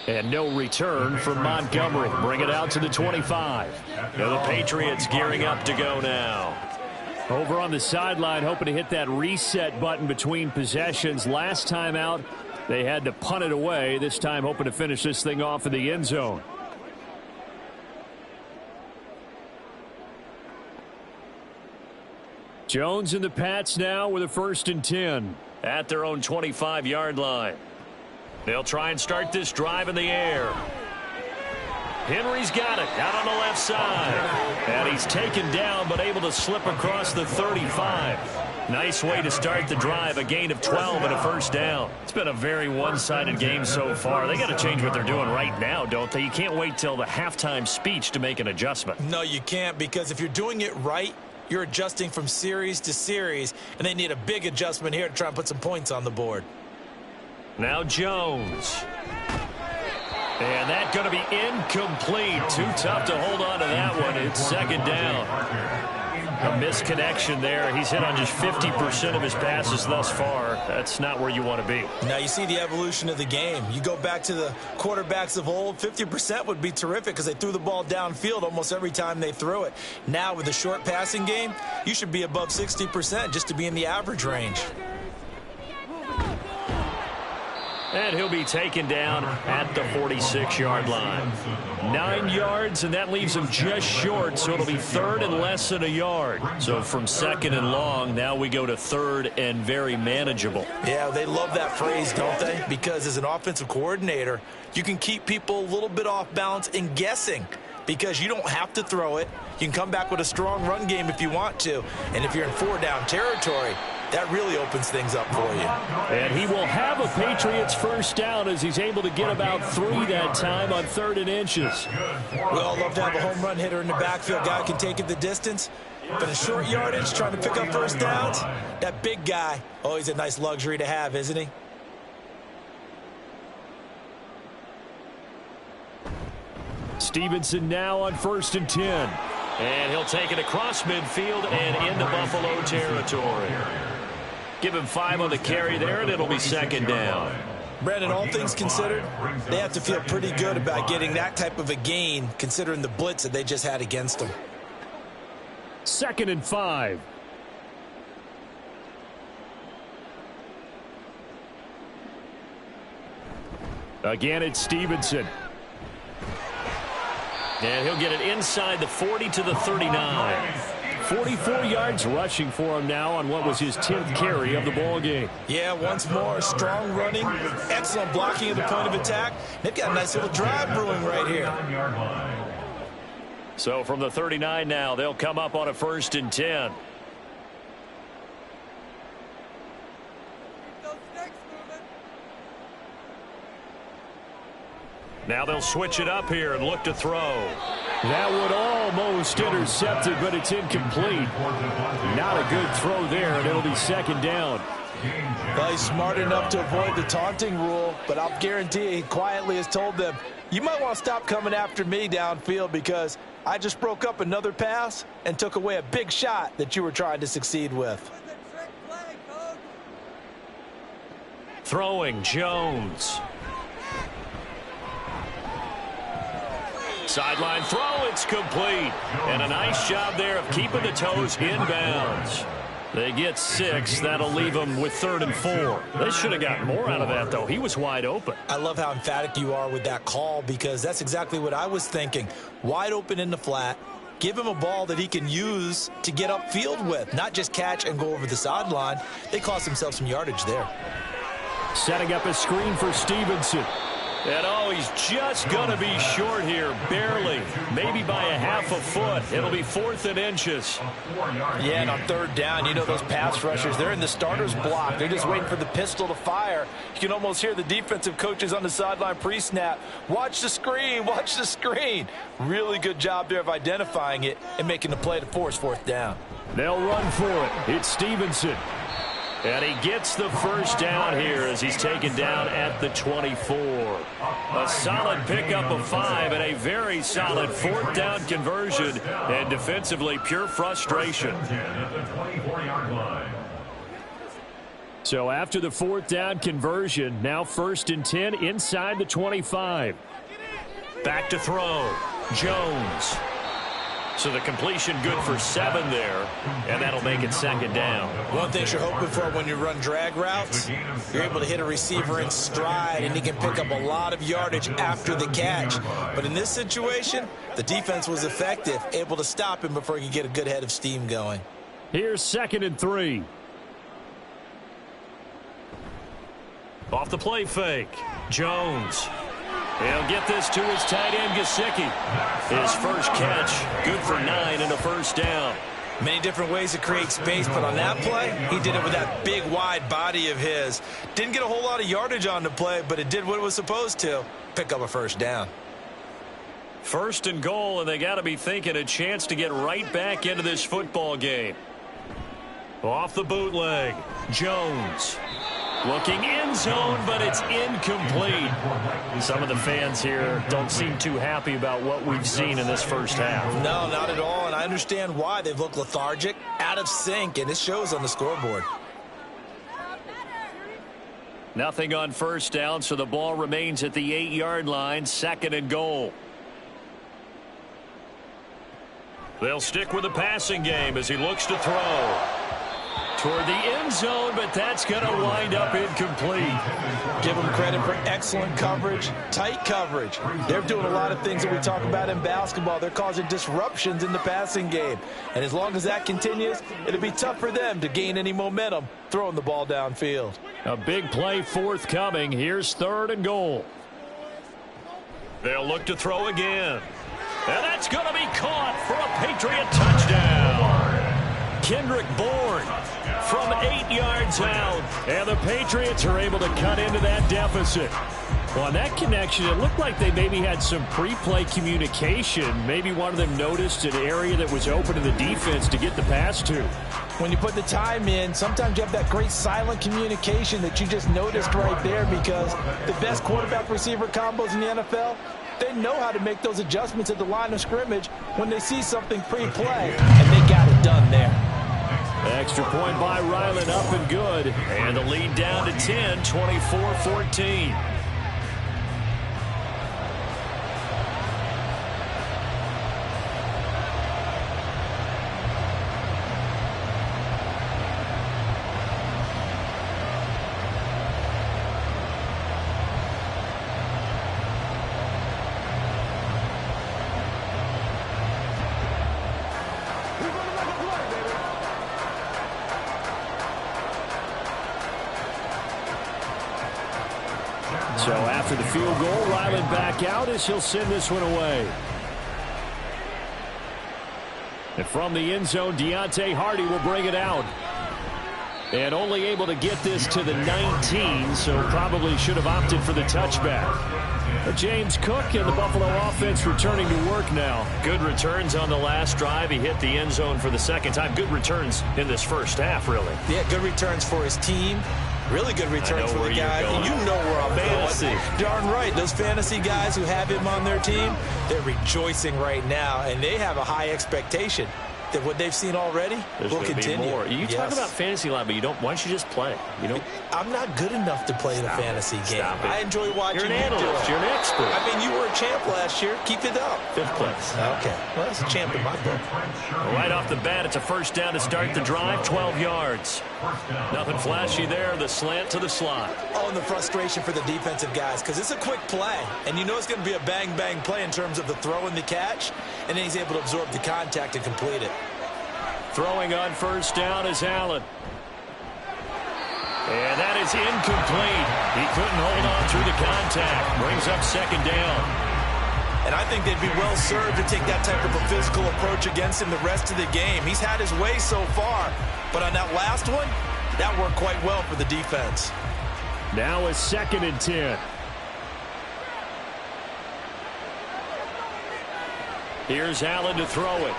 And no return from Montgomery. Bring it out to the 25. Now the Patriots gearing up to go now. Over on the sideline, hoping to hit that reset button between possessions. Last time out, they had to punt it away. This time hoping to finish this thing off in the end zone. Jones and the Pats now with a 1st and 10 at their own 25-yard line. They'll try and start this drive in the air. Henry's got it out on the left side. And he's taken down but able to slip across the 35. Nice way to start the drive, a gain of 12 and a 1st down. It's been a very one-sided game so far. They got to change what they're doing right now, don't they? You can't wait till the halftime speech to make an adjustment. No, you can't, because if you're doing it right, you're adjusting from series to series, and they need a big adjustment here to try and put some points on the board. Now Jones. And that's going to be incomplete. Too tough to hold on to that one. It's 2nd down. A misconnection there. He's hit on just 50% of his passes thus far. That's not where you want to be. Now you see the evolution of the game. You go back to the quarterbacks of old, 50% would be terrific because they threw the ball downfield almost every time they threw it. Now with the short passing game, you should be above 60% just to be in the average range. And he'll be taken down at the 46-yard line. 9 yards, and that leaves him just short, so it'll be 3rd and less than a yard. So from 2nd and long, now we go to 3rd and very manageable. Yeah, they love that phrase, don't they? Because as an offensive coordinator, you can keep people a little bit off balance and guessing, because you don't have to throw it. You can come back with a strong run game if you want to. And if you're in 4-down territory, that really opens things up for you. And he will have a Patriots 1st down as he's able to get about 3 that time on 3rd and inches. We all love to have a home run hitter in the backfield. Guy can take it the distance. But in short yardage, trying to pick up 1st downs, that big guy, oh, he's a nice luxury to have, isn't he? Stevenson now on 1st and 10. And he'll take it across midfield and into Buffalo territory. Give him 5 on the carry there, and it'll be 2nd down. Brandon, all things considered, they have to feel pretty good about getting that type of a gain, considering the blitz that they just had against them. 2nd and 5. Again, it's Stevenson. And he'll get it inside the 40 to the 39. 44 yards rushing for him now on what was his 10th carry of the ball game. Yeah, once more, strong running, excellent blocking at the point of attack. They've got a nice little drive brewing right here. So from the 39 now, they'll come up on a 1st and 10. Now they'll switch it up here and look to throw. That would almost intercept it, but it's incomplete. Not a good throw there, and it'll be 2nd down. Well, he's smart enough to avoid the taunting rule, but I'll guarantee you he quietly has told them, you might want to stop coming after me downfield because I just broke up another pass and took away a big shot that you were trying to succeed with. Throwing Jones. Sideline throw, it's complete. And a nice job there of keeping the toes inbounds. They get 6. That'll leave them with 3rd and 4. They should have gotten more out of that, though. He was wide open. I love how emphatic you are with that call because that's exactly what I was thinking. Wide open in the flat. Give him a ball that he can use to get upfield with, not just catch and go over the sideline. They cost themselves some yardage there. Setting up a screen for Stevenson. And oh, he's just going to be short here, barely, maybe by a half a foot. It'll be 4th and inches. Yeah, and on 3rd down, you know those pass rushers, they're in the starter's block. They're just waiting for the pistol to fire. You can almost hear the defensive coaches on the sideline pre-snap. Watch the screen, watch the screen. Really good job there of identifying it and making the play to force 4th down. They'll run for it. It's Stevenson. And he gets the first down here as he's taken down at the 24. A solid pickup of 5 and a very solid 4th down conversion. And defensively, pure frustration. So after the 4th down conversion, now 1st and 10 inside the 25. Back to throw. Jones. So the completion good for 7 there, and that'll make it 2nd down. One thing you're hoping for when you run drag routes, you're able to hit a receiver in stride, and he can pick up a lot of yardage after the catch. But in this situation, the defense was effective, able to stop him before he could get a good head of steam going. Here's 2nd and 3. Off the play fake. Jones. He'll get this to his tight end, Gesicki. His first catch, good for 9 and a 1st down. Many different ways to create space, but on that play, he did it with that big, wide body of his. Didn't get a whole lot of yardage on the play, but it did what it was supposed to, pick up a 1st down. 1st and goal, and they got to be thinking a chance to get right back into this football game. Off the bootleg, Jones. Looking end zone, but it's incomplete. Some of the fans here don't seem too happy about what we've seen in this first half. No, not at all, and I understand why. They've looked lethargic, out of sync, and it shows on the scoreboard. Nothing on 1st down, so the ball remains at the 8-yard line, 2nd and goal. They'll stick with the passing game as he looks to throw. Toward the end zone, but that's going to wind up incomplete. Give them credit for excellent coverage, tight coverage. They're doing a lot of things that we talk about in basketball. They're causing disruptions in the passing game. And as long as that continues, it'll be tough for them to gain any momentum throwing the ball downfield. A big play forthcoming. Here's 3rd and goal. They'll look to throw again. And that's going to be caught for a Patriot touchdown. Kendrick Bourne from 8 yards out, and the Patriots are able to cut into that deficit. Well, on that connection, it looked like they maybe had some pre-play communication. Maybe one of them noticed an area that was open to the defense to get the pass to. When you put the time in, sometimes you have that great silent communication that you just noticed right there, because the best quarterback-receiver combos in the NFL, they know how to make those adjustments at the line of scrimmage when they see something pre-play, and they got it done there. Extra point by Ryland, up and good. And the lead down to 10, 24-14. So after the field goal, Ryland back out as he'll send this one away. And from the end zone, Deontay Hardy will bring it out. And only able to get this to the 19, so probably should have opted for the touchback. But James Cook and the Buffalo offense returning to work now. Good returns on the last drive. He hit the end zone for the 2nd time. Good returns in this first half, really. Yeah, good returns for his team. Really good returns for the guy. You know where I'm going. Darn right. Those fantasy guys who have him on their team, they're rejoicing right now, and they have a high expectation. that what they've seen already will continue. More. You talk about fantasy line, but you don't. Why don't you just play? You know, I'm not good enough to play the fantasy game. I enjoy watching. You're an analyst. You're an expert. I mean, you were a champ last year. Keep it up. 5th place. Okay. Well, that's a champ in my book. Right off the bat, it's a first down to start the drive. 12 yards. Nothing flashy there. The slant to the slot. Oh, and the frustration for the defensive guys, because it's a quick play, and you know it's going to be a bang-bang play in terms of the throw and the catch, and then he's able to absorb the contact and complete it. Throwing on first down is Allen. And that is incomplete. He couldn't hold on through the contact. Brings up second down. And I think they'd be well served to take that type of a physical approach against him the rest of the game. He's had his way so far, but on that last one, that worked quite well for the defense. Now a 2nd and 10. Here's Allen to throw it.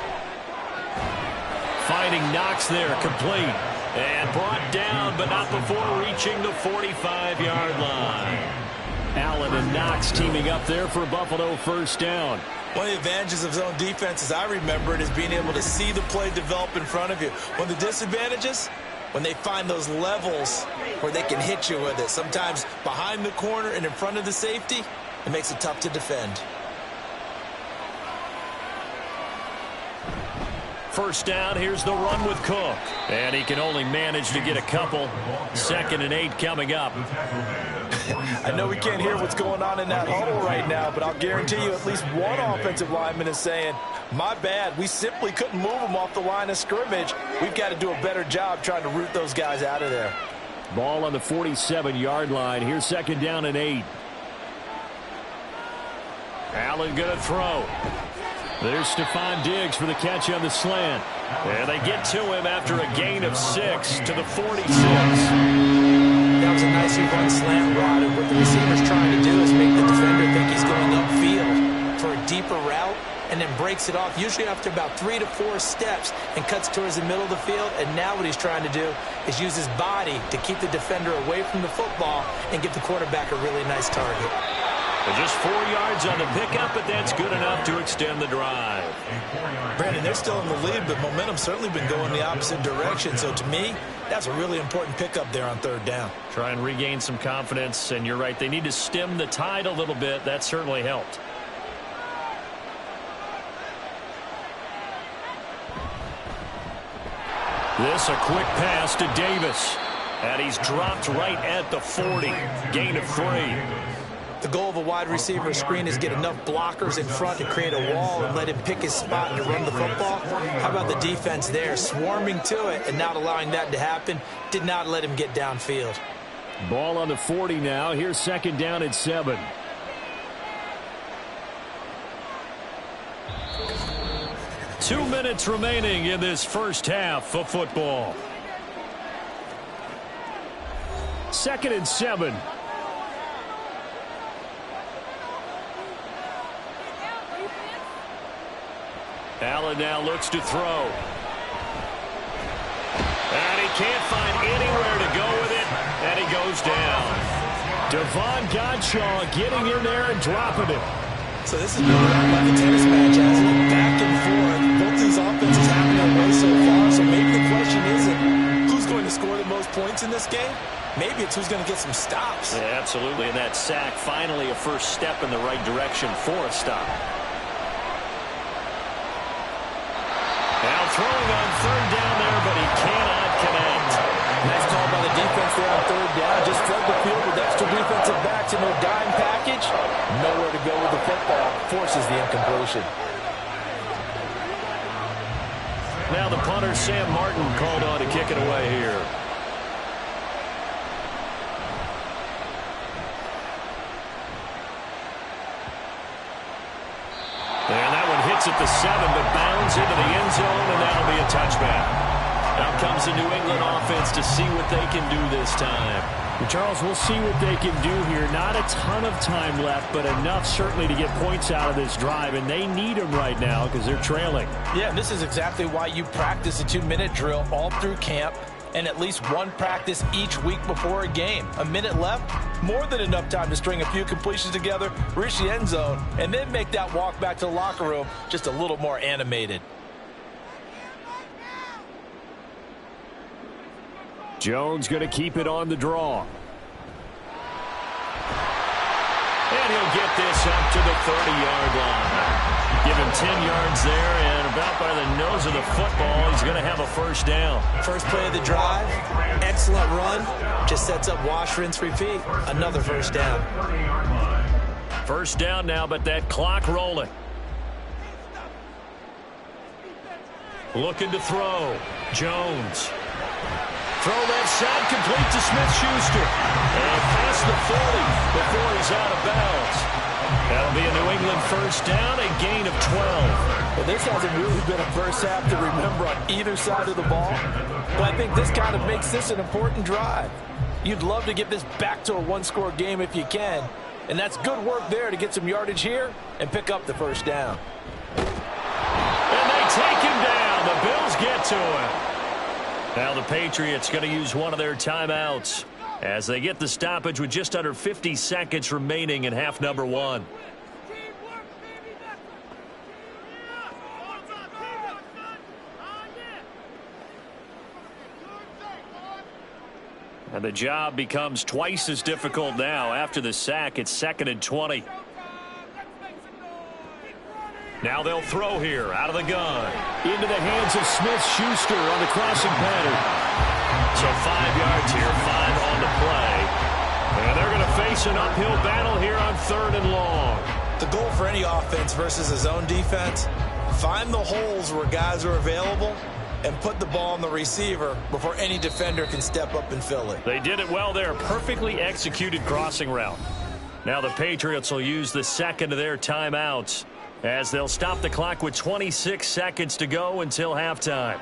Finding Knox there, complete. And brought down, but not before reaching the 45-yard line. Allen and Knox teaming up there for Buffalo first down. One of the advantages of zone defense, as I remember it, is being able to see the play develop in front of you. One of the disadvantages, when they find those levels where they can hit you with it, sometimes behind the corner and in front of the safety, it makes it tough to defend. First down, here's the run with Cook. And he can only manage to get a couple. 2nd and 8 coming up. I know we can't hear what's going on in that huddle right now, but I'll guarantee you at least one offensive lineman is saying, my bad, we simply couldn't move them off the line of scrimmage. We've got to do a better job trying to root those guys out of there. Ball on the 47-yard line. Here's 2nd down and 8. Allen going to throw. There's Stephon Diggs for the catch on the slant. And they get to him after a gain of 6 to the 46. That was a nicely run slant route, and what the receiver's trying to do is make the defender think he's going upfield for a deeper route, and then breaks it off, usually after about 3 to 4 steps, and cuts towards the middle of the field. And now what he's trying to do is use his body to keep the defender away from the football and give the quarterback a really nice target. Just 4 yards on the pickup, but that's good enough to extend the drive. Brandon, they're still in the lead, but momentum's certainly been going the opposite direction. So to me, that's a really important pickup there on 3rd down. Try and regain some confidence, and you're right, they need to stem the tide a little bit. That certainly helped. This a quick pass to Davis. And he's dropped right at the 40. Gain of 3. The goal of a wide receiver screen is get enough blockers in front to create a wall and let him pick his spot to run the football. How about the defense there, swarming to it and not allowing that to happen? Did not let him get downfield. Ball on the 40 now. Here's 2nd down and 7. Two minutes remaining in this first half of football. 2nd and 7. Allen now looks to throw. And he can't find anywhere to go with it, and he goes down. Devon Godshaw getting in there and dropping it. So this has been like a tennis match, hasn't it? Back and forth. Both these offenses have their way so far, so maybe the question isn't who's going to score the most points in this game. Maybe it's who's going to get some stops. Yeah, absolutely, and that sack finally a first step in the right direction for a stop. Now throwing on 3rd down there, but he cannot connect. Nice call by the defense there on 3rd down. Just flood the field with extra defensive backs and no dime package. Nowhere to go with the football. Forces the incompletion. Now the punter, Sam Martin, called on to kick it away here. And that one hits at the 7, but bounds into the end zone, and that'll be a touchback. Out comes the New England offense to see what they can do this time. Well, Charles, we'll see what they can do here. Not a ton of time left, but enough certainly to get points out of this drive, and they need them right now because they're trailing. Yeah, and this is exactly why you practice a 2-minute drill all through camp and at least one practice each week before a game. A minute left, more than enough time to string a few completions together, reach the end zone, and then make that walk back to the locker room just a little more animated. Jones going to keep it on the draw. And he'll get this up to the 30-yard line. Give him 10 yards there, and about by the nose of the football, he's going to have a first down. First play of the drive, excellent run. Just sets up wash, rinse, repeat. Another first down. First down now, but that clock rolling. Looking to throw. Jones. Throw that shot complete to Smith-Schuster. And past the 40 before he's out of bounds. That'll be a New England first down, a gain of 12. Well, this hasn't really been a first half to remember on either side of the ball. But I think this kind of makes this an important drive. You'd love to get this back to a one-score game if you can. And that's good work there to get some yardage here and pick up the first down. And they take him down. The Bills get to him. Now the Patriots going to use one of their timeouts as they get the stoppage with just under 50 seconds remaining in half number one. And the job becomes twice as difficult now. After the sack, it's 2nd and 20. Now they'll throw here out of the gun. Into the hands of Smith-Schuster on the crossing pattern. So 5 yards here, 5 on the play. And they're going to face an uphill battle here on 3rd and long. The goal for any offense versus his own defense, find the holes where guys are available and put the ball on the receiver before any defender can step up and fill it. They did it well there. Perfectly executed crossing route. Now the Patriots will use the second of their timeouts as they'll stop the clock with 26 seconds to go until halftime.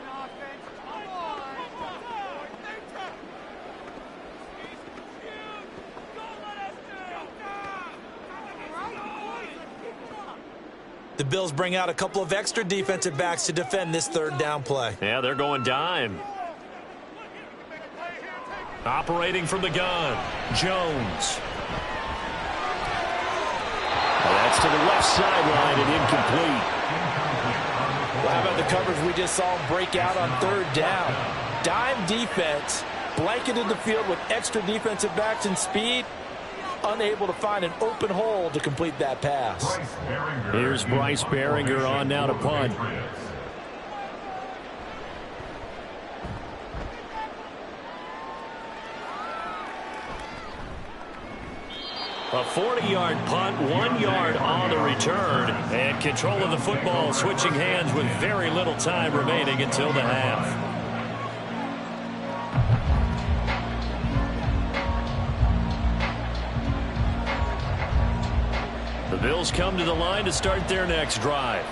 The Bills bring out a couple of extra defensive backs to defend this 3rd down play. Yeah, they're going dime. Operating from the gun, Jones. That's to the left sideline and incomplete. Well, how about the coverage we just saw break out on 3rd down? Dime defense, blanketed the field with extra defensive backs and speed, unable to find an open hole to complete that pass. Here's Bryce Behringer on now to punt. A 40-yard punt, 1 yard on the return, and control of the football switching hands with very little time remaining until the half. The Bills come to the line to start their next drive.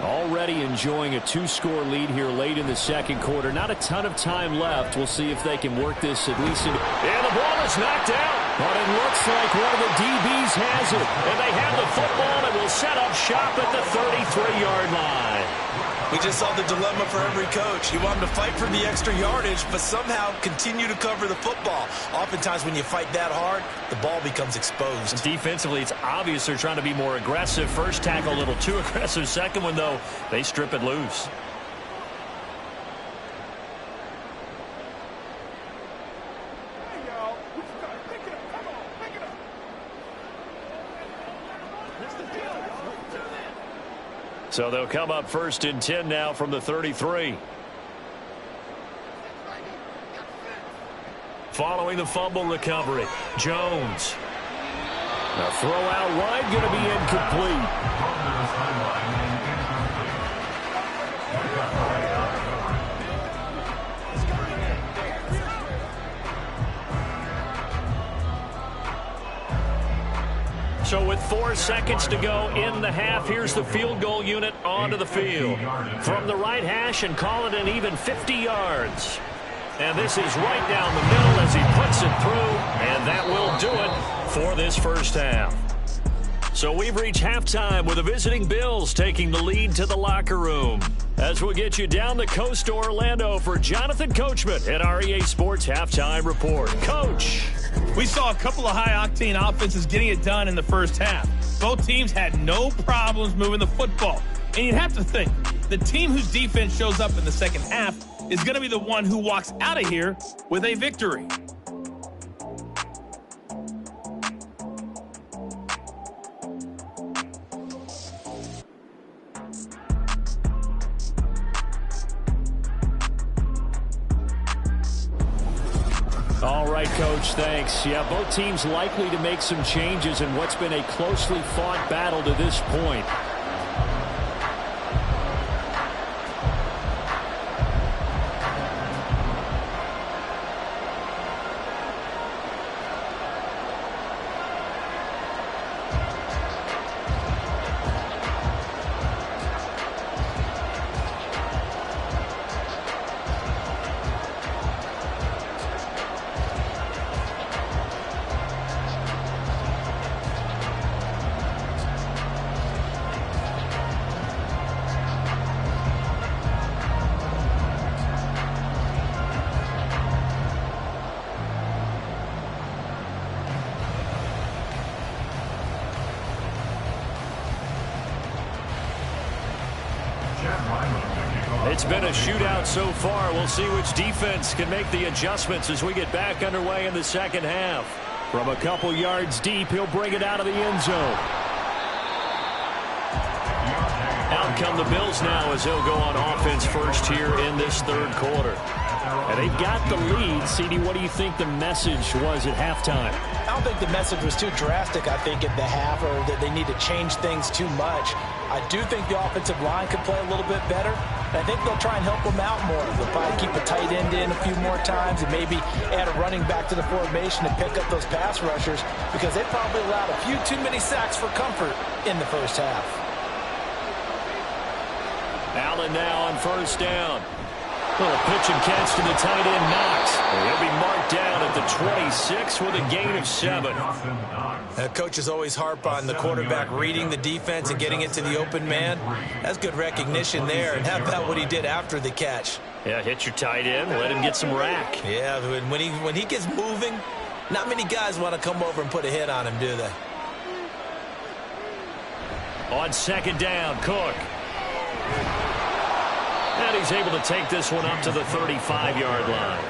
Already enjoying a 2-score lead here late in the 2nd quarter. Not a ton of time left. We'll see if they can work this at least. And the ball is knocked out. But it looks like one of the DBs has it. And they have the football and will set up shop at the 33-yard line. We just saw the dilemma for every coach. You want them to fight for the extra yardage, but somehow continue to cover the football. Oftentimes when you fight that hard, the ball becomes exposed. Defensively, it's obvious they're trying to be more aggressive. First tackle a little too aggressive. Second one, though, they strip it loose. So they'll come up 1st and 10 now from the 33. Following the fumble recovery, Jones. The throw out wide going to be incomplete. So with 4 seconds to go in the half, here's the field goal unit onto the field. From the right hash and call it an even 50 yards. And this is right down the middle as he puts it through, and that will do it for this first half. So we've reached halftime with the visiting Bills taking the lead to the locker room. As we'll get you down the coast to Orlando for Jonathan Coachman at our EA Sports Halftime Report. Coach. We saw a couple of high-octane offenses getting it done in the first half. Both teams had no problems moving the football. And you'd have to think, the team whose defense shows up in the second half is going to be the one who walks out of here with a victory. All right, Coach, thanks. Yeah, both teams likely to make some changes in what's been a closely fought battle to this point. It's been a shootout so far. We'll see which defense can make the adjustments as we get back underway in the second half. From a couple yards deep, he'll bring it out of the end zone. Out come the Bills now as they'll go on offense first here in this third quarter. And they've got the lead. CD, what do you think the message was at halftime? I don't think the message was too drastic, I think, at the half, or that they need to change things too much. I do think the offensive line could play a little bit better. And I think they'll try and help them out more. They'll probably keep a tight end in a few more times and maybe add a running back to the formation to pick up those pass rushers, because they probably allowed a few too many sacks for comfort in the first half. Allen now on first down. Little pitch and catch to the tight end, Knox. He'll be marked down at the 26 with a gain of 7. Coaches always harp on the quarterback reading the defense and getting it to the open man. That's good recognition there. And how about what he did after the catch? Yeah, hit your tight end, let him get some rack. Yeah, when he gets moving, not many guys want to come over and put a hit on him, do they? On second down, Cook. And he's able to take this one up to the 35-yard line.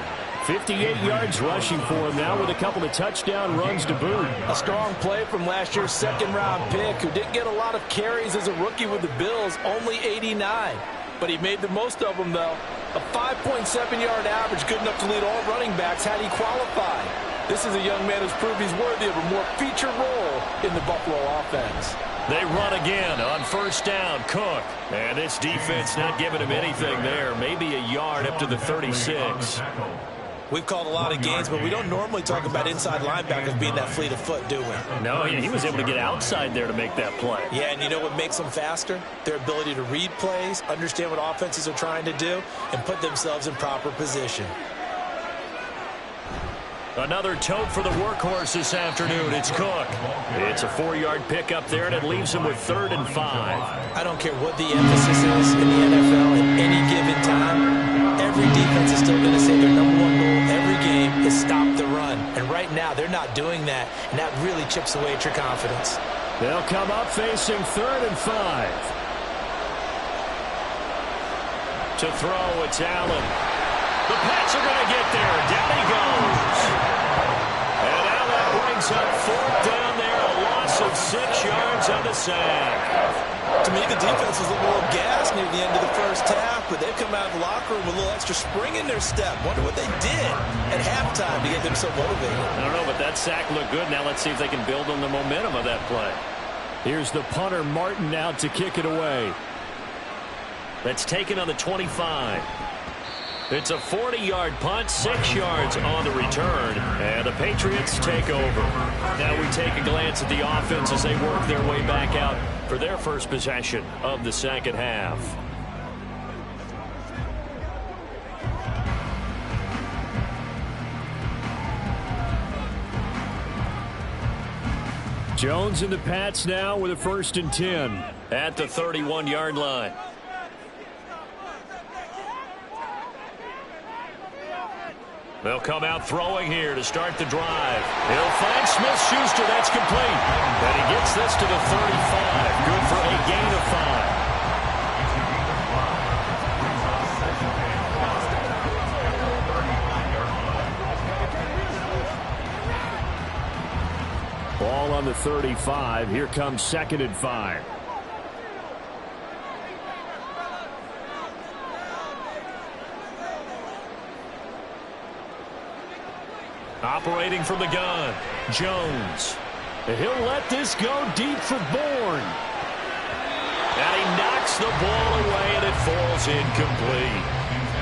58 yards rushing for him now with a couple of touchdown runs to boot. A strong play from last year's second-round pick, who didn't get a lot of carries as a rookie with the Bills, only 89. But he made the most of them, though. A 5.7-yard average, good enough to lead all running backs had he qualified. This is a young man who's proved he's worthy of a more featured role in the Buffalo offense. They run again on first down, Cook. And this defense not giving him anything there. Maybe a yard up to the 36. We've called a lot of games, but we don't normally talk about inside linebackers being that fleet of foot, do we? No, he was able to get outside there to make that play. Yeah, and you know what makes them faster? Their ability to read plays, understand what offenses are trying to do, and put themselves in proper position. Another tote for the workhorse this afternoon. It's Cook. It's a 4-yard pickup there, and it leaves him with 3rd and 5. I don't care what the emphasis is in the NFL at any given time. Every defense is still going to say their number one goal every game is stop the run. And right now, they're not doing that, and that really chips away at your confidence. They'll come up facing 3rd and 5. To throw, it's Allen. The Pats are going to get there. Down he goes. And now that brings up 4th down there. A loss of 6 yards on the sack. To me, the defense was a little gassed near the end of the first half, but they've come out of the locker room with a little extra spring in their step. Wonder what they did at halftime to get them so motivated. I don't know, but that sack looked good. Now let's see if they can build on the momentum of that play. Here's the punter, Martin, out to kick it away. That's taken on the 25. It's a 40-yard punt, 6 yards on the return, and the Patriots take over. Now we take a glance at the offense as they work their way back out for their first possession of the second half. Jones and the Pats now with a 1st and 10 at the 31-yard line. They'll come out throwing here to start the drive. He'll find Smith-Schuster. That's complete. And he gets this to the 35. Good for a gain of 5. ball on the 35. Here comes 2nd and 5. Operating from the gun, Jones. He'll let this go deep for Bourne. And he knocks the ball away, and it falls incomplete.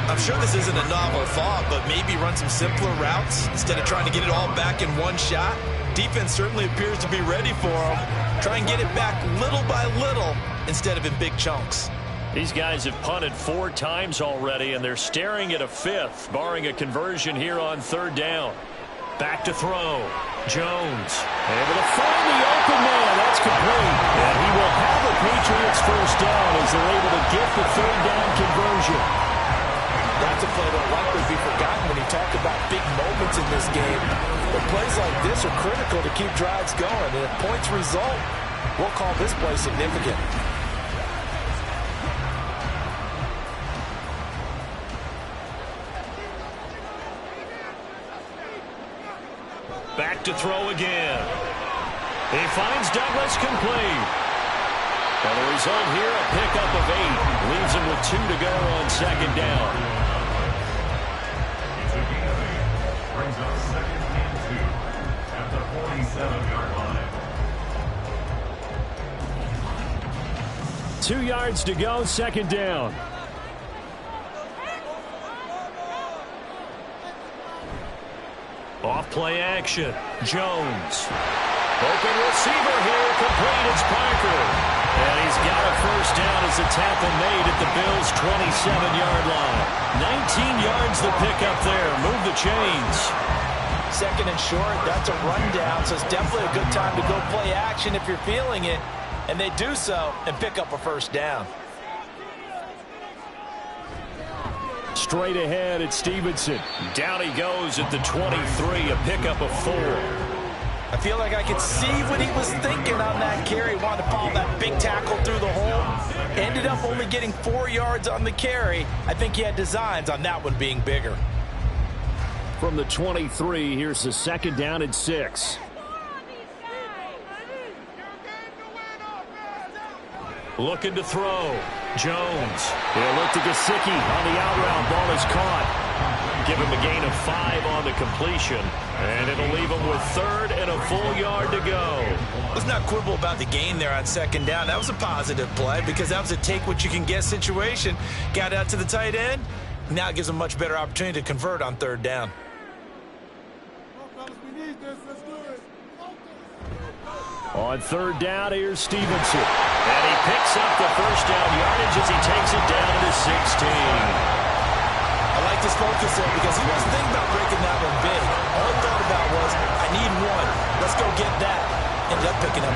I'm sure this isn't a novel thought, but maybe run some simpler routes instead of trying to get it all back in one shot. Defense certainly appears to be ready for him. Try and get it back little by little instead of in big chunks. These guys have punted 4 times already, and they're staring at a 5th, barring a conversion here on 3rd down. Back to throw. Jones able to find the open man. That's complete. And he will have a Patriots first down as they're able to get the 3rd down conversion. That's a play that likely be forgotten when you talk about big moments in this game. But plays like this are critical to keep drives going. And if points result, we'll call this play significant. Back to throw again. He finds Douglas complete. And the result here, a pickup of 8. Leaves him with 2 to go on 2nd down. Brings up 2nd and 2 at the 47-yard line. 2 yards to go, 2nd down. Off play action. Jones. Open receiver here. Complete. It's Parker. And he's got a first down as the tackle made at the Bills' 27-yard line. 19 yards the pickup there. Move the chains. 2nd and short. That's a rundown, so it's definitely a good time to go play action if you're feeling it. And they do so and pick up a first down. Straight ahead at Stevenson. Down he goes at the 23, a pickup of 4. I feel like I could see what he was thinking on that carry. Wanted to follow that big tackle through the hole. Ended up only getting 4 yards on the carry. I think he had designs on that one being bigger. From the 23, here's the 2nd down and 6. Looking to throw. Jones. He'll look to Gesicki on the out route. Ball is caught. Give him a gain of 5 on the completion. And it'll leave him with 3rd and a full yard to go. Let's not quibble about the gain there on 2nd down. That was a positive play because that was a take-what-you-can-get situation. Got out to the tight end. Now it gives him a much better opportunity to convert on 3rd down. On 3rd down, here's Stevenson. And he picks up the first down yardage as he takes it down to 16. I like this focus there because he wasn't thinking about breaking that one big. All he thought about was, I need 1. Let's go get that. Ended up picking up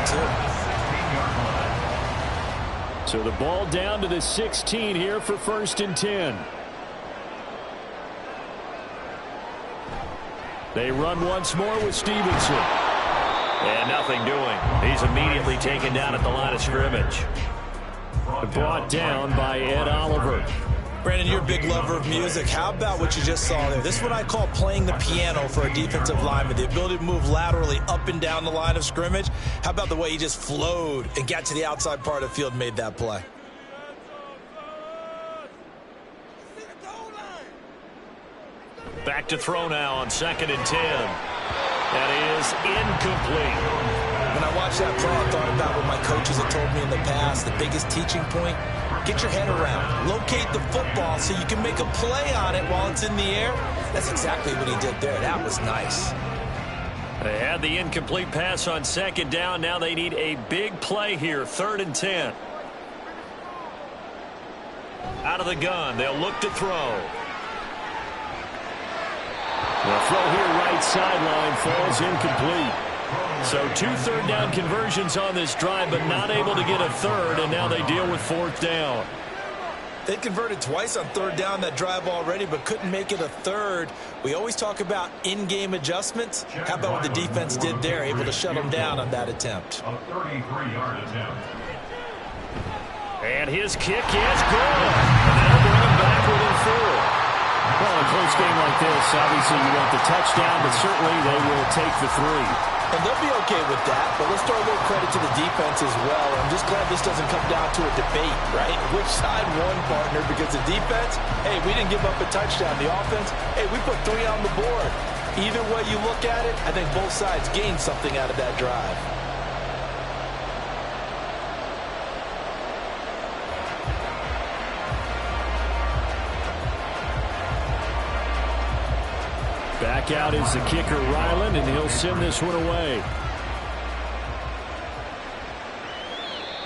2. So the ball down to the 16 here for 1st and 10. They run once more with Stevenson. And nothing doing. He's immediately taken down at the line of scrimmage. Brought down by Ed Oliver. Brandon, you're a big lover of music. How about what you just saw there? This is what I call playing the piano for a defensive lineman. The ability to move laterally up and down the line of scrimmage. How about the way he just flowed and got to the outside part of the field and made that play? Back to throw now on 2nd and 10. That is incomplete. When I watched that play, I thought about what my coaches have told me in the past. The biggest teaching point, get your head around. Locate the football so you can make a play on it while it's in the air. That's exactly what he did there. That was nice. They had the incomplete pass on 2nd down. Now they need a big play here. 3rd and 10. Out of the gun. They'll look to throw. The throw here right sideline falls incomplete. So 2 3rd down conversions on this drive, but not able to get a 3rd, and now they deal with 4th down. They converted twice on 3rd down that drive already, but couldn't make it a 3rd. We always talk about in-game adjustments. How about what the defense did there, able to shut them down on that attempt? A 33-yard attempt. And his kick is good. And they'll bring him back within 4. Well, a close game like this, obviously you want the touchdown, but certainly they will take the 3. And they'll be okay with that, but let's throw a little credit to the defense as well. I'm just glad this doesn't come down to a debate, right? Which side won, partner? Because the defense, hey, we didn't give up a touchdown. The offense, hey, we put 3 on the board. Either way you look at it, I think both sides gained something out of that drive. Back out is the kicker, Ryland, and he'll send this one away.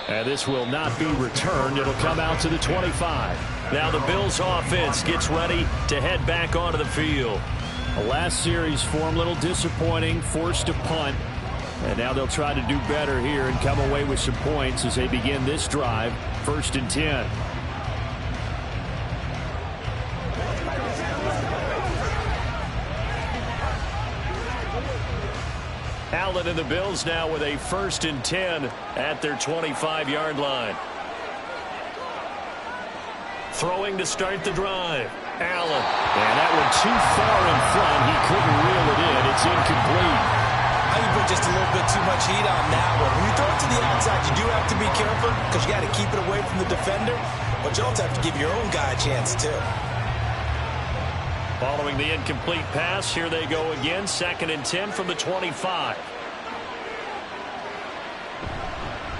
And this will not be returned. It'll come out to the 25. Now the Bills offense gets ready to head back onto the field. The last series for them, a little disappointing, forced a punt. And now they'll try to do better here and come away with some points as they begin this drive, 1st and 10. Allen and the Bills now with a 1st and 10 at their 25-yard line. Throwing to start the drive. Allen. And that one too far in front. He couldn't reel it in. It's incomplete. I think you put just a little bit too much heat on that one. When you throw it to the outside, you do have to be careful because you got to keep it away from the defender. But you also have to give your own guy a chance, too. Following the incomplete pass, here they go again. 2nd and 10 from the 25.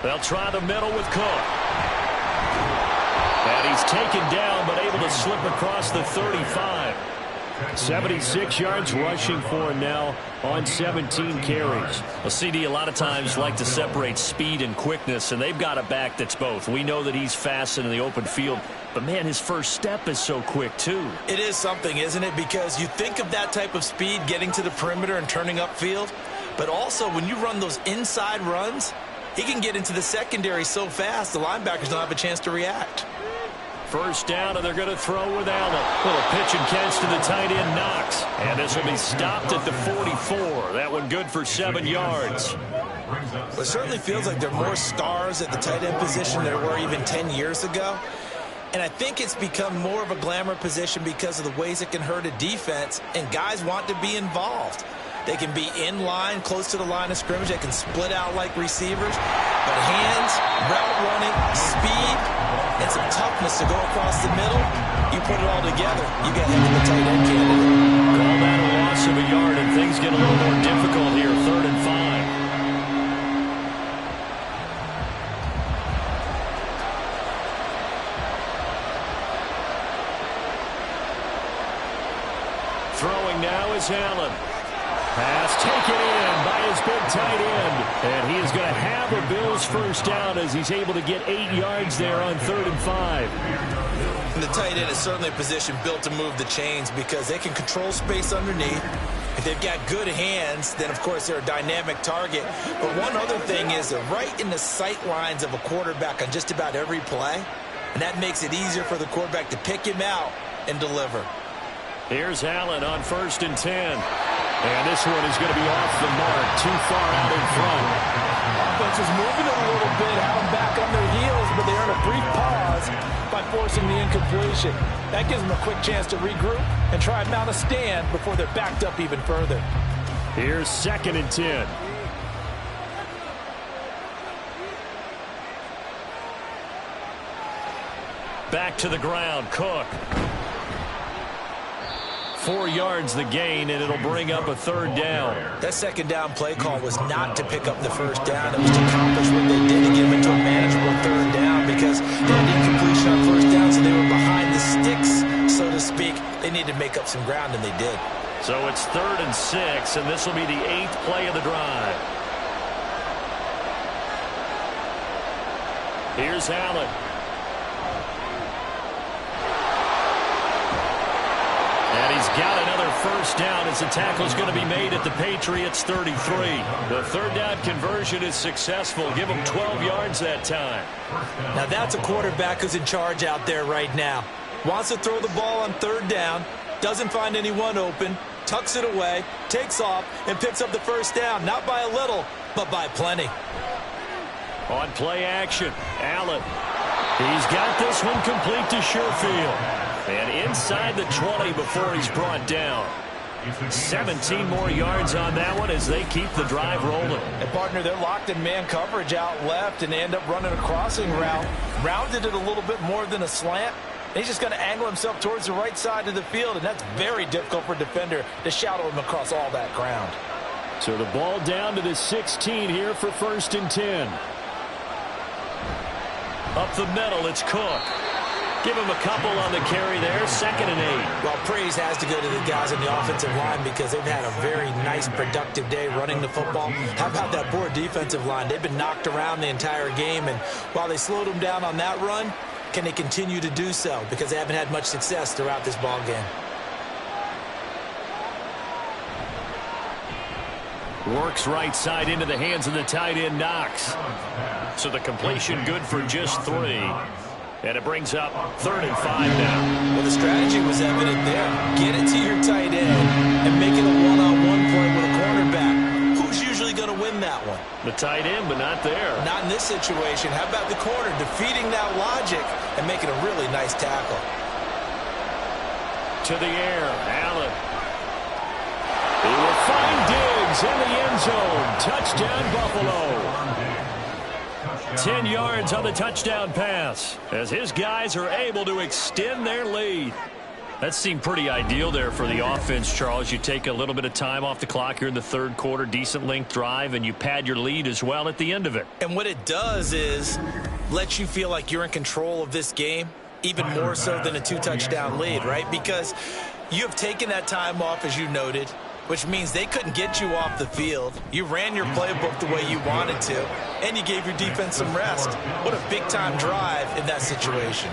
They'll try the middle with Cook. And he's taken down, but able to slip across the 35. 76 yards rushing for him now on 17 carries. Well, CD, a lot of times like to separate speed and quickness, and they've got a back that's both. We know that he's fast in the open field, but, man, his first step is so quick, too. It is something, isn't it? Because you think of that type of speed getting to the perimeter and turning upfield, but also when you run those inside runs, he can get into the secondary so fast the linebackers don't have a chance to react. 1st down, and they're going to throw with Allen. Little pitch and catch to the tight end, Knox. And this will be stopped at the 44. That one good for 7 yards. Well, it certainly feels like there are more stars at the tight end position than there were even 10 years ago. And I think it's become more of a glamour position because of the ways it can hurt a defense, and guys want to be involved. They can be in line, close to the line of scrimmage. They can split out like receivers. But hands, route running, speed, and some toughness to go across the middle, you put it all together, you get hit with a tight end candidate. Call that a loss of a yard, and things get a little more difficult here. 3rd and 5. Throwing now is Allen. Pass taken in by his big tight end. And he is going to have a Bills 1st down as he's able to get 8 yards there on 3rd and 5. And the tight end is certainly a position built to move the chains because they can control space underneath. If they've got good hands, then, of course, they're a dynamic target. But one other thing is they're right in the sight lines of a quarterback on just about every play. And that makes it easier for the quarterback to pick him out and deliver. Here's Allen on 1st and 10. And this one is going to be off the mark, too far out in front. Offense is moving it a little bit, have them back on their heels, but they earn a brief pause by forcing the incompletion. That gives them a quick chance to regroup and try and mount a stand before they're backed up even further. Here's 2nd and 10. Back to the ground, Cook. 4 yards the gain, and it'll bring up a 3rd down. That 2nd down play call was not to pick up the 1st down. It was to accomplish what they did to get them into a manageable 3rd down because they had incompletion on 1st down, so they were behind the sticks, so to speak. They needed to make up some ground, and they did. So it's 3rd and 6, and this will be the 8th play of the drive. Here's Allen. And he's got another 1st down as the tackle is going to be made at the Patriots 33. The 3rd down conversion is successful. Give him 12 yards that time. Now that's a quarterback who's in charge out there right now. Wants to throw the ball on 3rd down, doesn't find anyone open, tucks it away, takes off, and picks up the 1st down. Not by a little, but by plenty. On play action, Allen. He's got this one complete to Sherfield. And inside the 20 before he's brought down. 17 more yards on that one as they keep the drive rolling. And partner, they're locked in man coverage out left and they end up running a crossing route. Rounded it a little bit more than a slant. And he's just going to angle himself towards the right side of the field, and that's very difficult for a defender to shadow him across all that ground. So the ball down to the 16 here for 1st and 10. Up the middle, it's Cook. Give him a couple on the carry there, 2nd and 8. Well, praise has to go to the guys on the offensive line because they've had a very nice, productive day running the football. How about that poor defensive line? They've been knocked around the entire game, and while they slowed them down on that run, can they continue to do so? Because they haven't had much success throughout this ball game. Works right side into the hands of the tight end, Knox. So the completion good for just 3. And it brings up 3rd and 5 now. Well, the strategy was evident there. Get it to your tight end and make it a one-on-one play with a cornerback. Who's usually going to win that one? The tight end, but not there. Not in this situation. How about the corner defeating that logic and making a really nice tackle? To the air, Allen. He will find Diggs in the end zone. Touchdown, Buffalo. 10 yards on the touchdown pass as his guys are able to extend their lead. That seemed pretty ideal there for the offense, Charles. You take a little bit of time off the clock here in the 3rd quarter, decent length drive, and you pad your lead as well at the end of it. And what it does is let you feel like you're in control of this game, even more so than a 2-touchdown lead, right? Because you have taken that time off, as you noted, which means they couldn't get you off the field. You ran your playbook the way you wanted to, and you gave your defense some rest. What a big-time drive in that situation.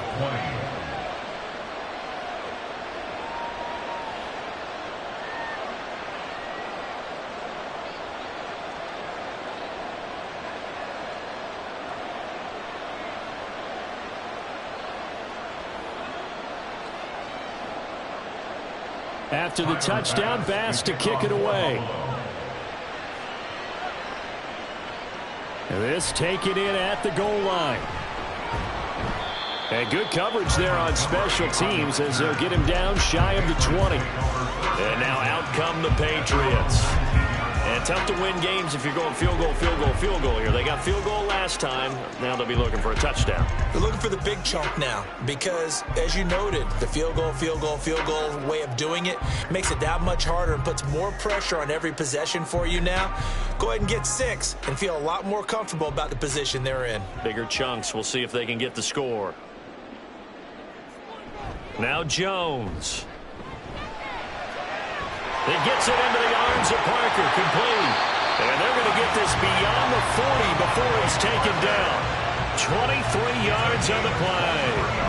After the touchdown, Bass to kick it away. This taken in at the goal line. And good coverage there on special teams as they'll get him down shy of the 20. And now out come the Patriots. And tough to win games if you're going field goal, field goal, field goal here. They got field goal last time. Now they'll be looking for a touchdown. They're looking for the big chunk now because, as you noted, the field goal way of doing it makes it that much harder and puts more pressure on every possession for you now. Go ahead and get 6 and feel a lot more comfortable about the position they're in. Bigger chunks. We'll see if they can get the score. Now Jones. He gets it into the arms of Parker, complete. And they're going to get this beyond the 40 before he's taken down. 23 yards on the play.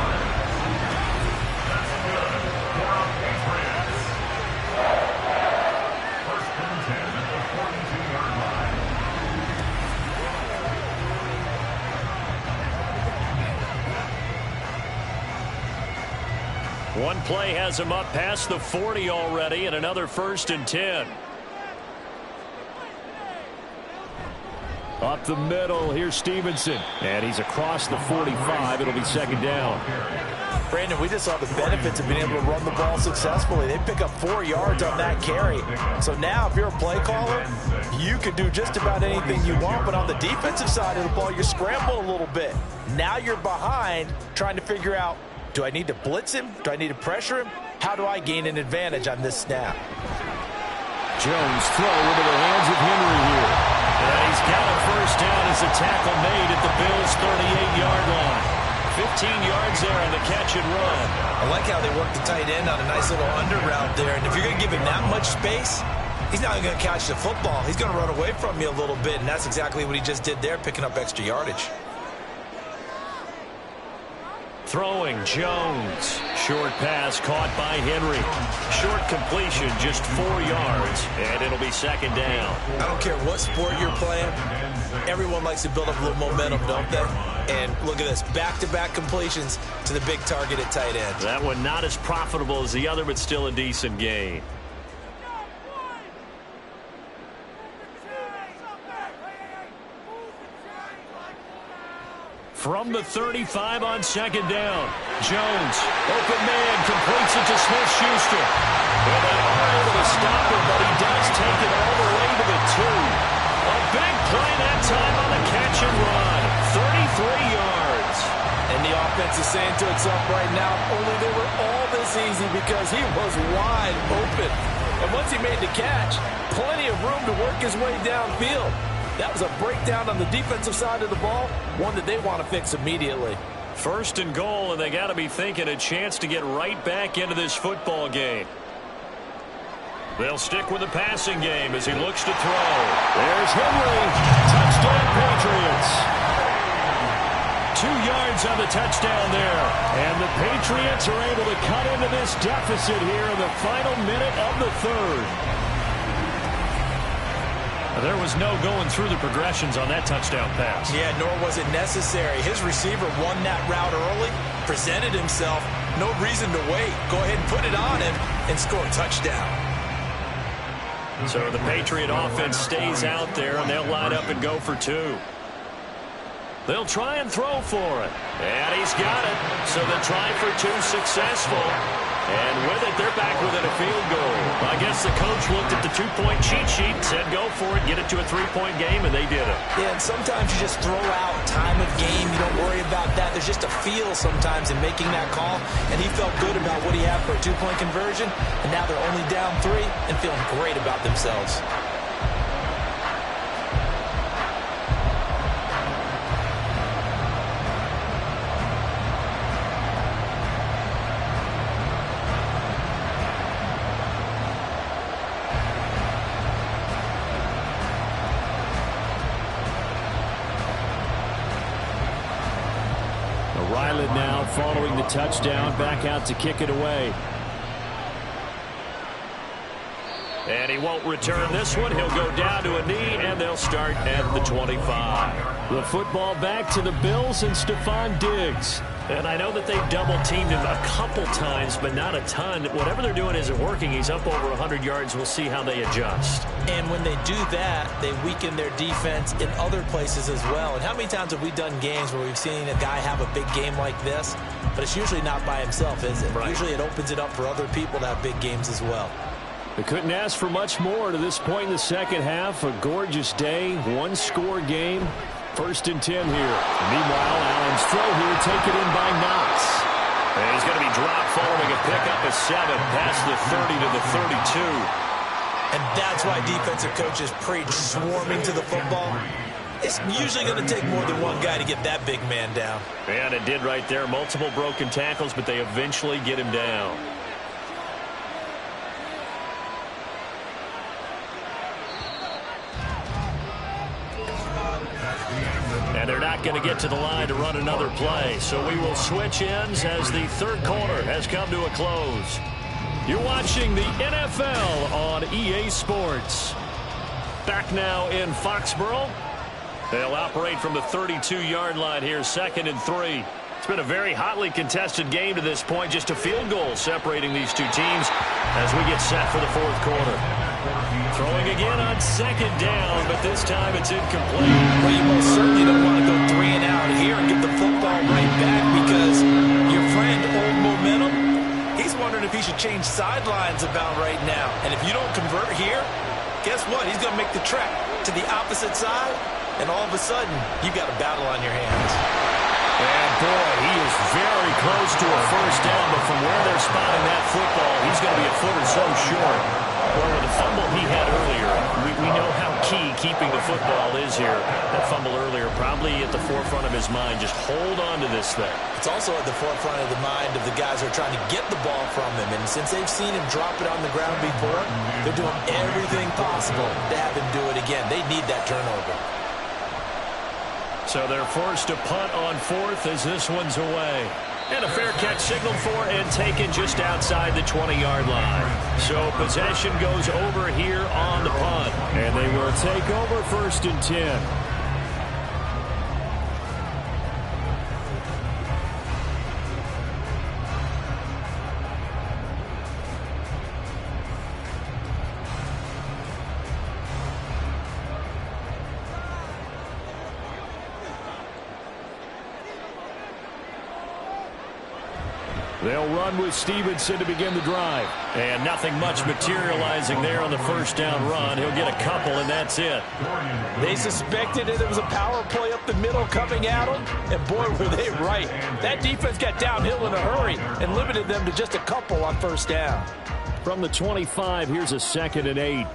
One play has him up past the 40 already, and another 1st and 10. Up the middle, here's Stevenson. And he's across the 45. It'll be 2nd down. Brandon, we just saw the benefits of being able to run the ball successfully. They pick up 4 yards on that carry. So now if you're a play caller, you can do just about anything you want. But on the defensive side of the ball, you scramble a little bit. Now you're behind trying to figure out, do I need to blitz him? Do I need to pressure him? How do I gain an advantage on this snap? Jones throw into the hands of Henry here. And he's got a 1st down as a tackle made at the Bills' 38-yard line. 15 yards there on the catch and run. I like how they work the tight end on a nice little under route there. And if you're going to give him that much space, he's not going to catch the football. He's going to run away from you a little bit, and that's exactly what he just did there, picking up extra yardage. Throwing Jones. Short pass caught by Henry. Short completion, just 4 yards, and it'll be 2nd down. I don't care what sport you're playing. Everyone likes to build up a little momentum, don't they? And look at this, back-to-back completions to the big target at tight end. That one not as profitable as the other, but still a decent gain. From the 35 on 2nd down. Jones, open man, completes it to Smith-Schuster. And they are able to stop offense is saying to itself right now, only they were all this easy because he was wide open. And once he made the catch, plenty of room to work his way downfield. That was a breakdown on the defensive side of the ball, one that they want to fix immediately. First and goal, and they got to be thinking a chance to get right back into this football game. They'll stick with the passing game as he looks to throw. There's Henry. Touchdown, Patriots. 2 yards on the touchdown there. And the Patriots are able to cut into this deficit here in the final minute of the third. There was no going through the progressions on that touchdown pass. Yeah, nor was it necessary. His receiver won that route early, presented himself. No reason to wait. Go ahead and put it on him and score a touchdown. So the Patriot offense stays out there, and they'll line up and go for 2. They'll try and throw for it. And he's got it. So the try for 2 successful. And with it, they're back within a field goal. I guess the coach looked at the 2-point cheat sheet, said go for it, get it to a 3-point game, and they did it. Yeah, and sometimes you just throw out time of game. You don't worry about that. There's just a feel sometimes in making that call, and he felt good about what he had for a 2-point conversion, and now they're only down 3 and feeling great about themselves. Ryland now following the touchdown, back out to kick it away. And he won't return this one. He'll go down to a knee, and they'll start at the 25. The football back to the Bills and Stephon Diggs. And I know that they've double-teamed him a couple times, but not a ton. Whatever they're doing isn't working. He's up over 100 yards. We'll see how they adjust. And when they do that, they weaken their defense in other places as well. And how many times have we done games where we've seen a guy have a big game like this, but it's usually not by himself, is it? Right. Usually it opens it up for other people to have big games as well. They couldn't ask for much more to this point in the second half. A gorgeous day, 1-score game. 1st and 10 here. Meanwhile, Allen's throw here taken in by Knox. And he's going to be dropped following a pickup of 7 past the 30 to the 32. And that's why defensive coaches preach swarming to the football. It's usually going to take more than one guy to get that big man down. And it did right there. Multiple broken tackles, but they eventually get him down. And they're not going to get to the line to run another play. So we will switch ends as the third quarter has come to a close. You're watching the NFL on EA Sports. Back now in Foxborough. They'll operate from the 32-yard line here, 2nd and 3. It's been a very hotly contested game to this point. Just a field goal separating these two teams as we get set for the 4th quarter. Throwing again on 2nd down, but this time it's incomplete. Well, you most certainly don't want to go 3 and out here and get the football right back because your friend, Old Momentum, he's wondering if he should change sidelines about right now. And if you don't convert here, guess what? He's going to make the trek to the opposite side, and all of a sudden, you've got a battle on your hands. And boy, he is very close to a 1st down, but from where they're spotting that football, he's going to be a foot or so short. Well, with the fumble he had earlier, we know how key keeping the football is here. That fumble earlier probably at the forefront of his mind. Just hold on to this thing. It's also at the forefront of the mind of the guys who are trying to get the ball from him. And since they've seen him drop it on the ground before, they're doing everything possible to have him do it again. They need that turnover. So they're forced to punt on 4th as this one's away. And a fair catch signaled for and taken just outside the 20-yard line. So possession goes over here on the punt. And they will take over 1st and 10. They'll run with Stevenson to begin the drive. And nothing much materializing there on the first down run. He'll get a couple, and that's it. They suspected it was a power play up the middle coming at them, and boy, were they right. That defense got downhill in a hurry and limited them to just a couple on first down. From the 25, here's a 2nd and 8.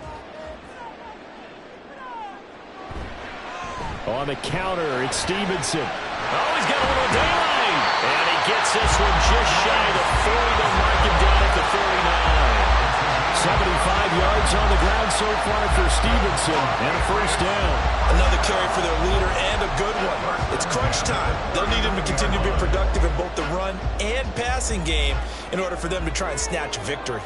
On the counter, it's Stevenson. Oh, he's got a little daylight. And he gets this one just shy of the 40. They'll mark him down at the 49. 75 yards on the ground so far for Stevenson, and a first down. Another carry for their leader, and a good one. It's crunch time. They'll need him to continue to be productive in both the run and passing game in order for them to try and snatch victory.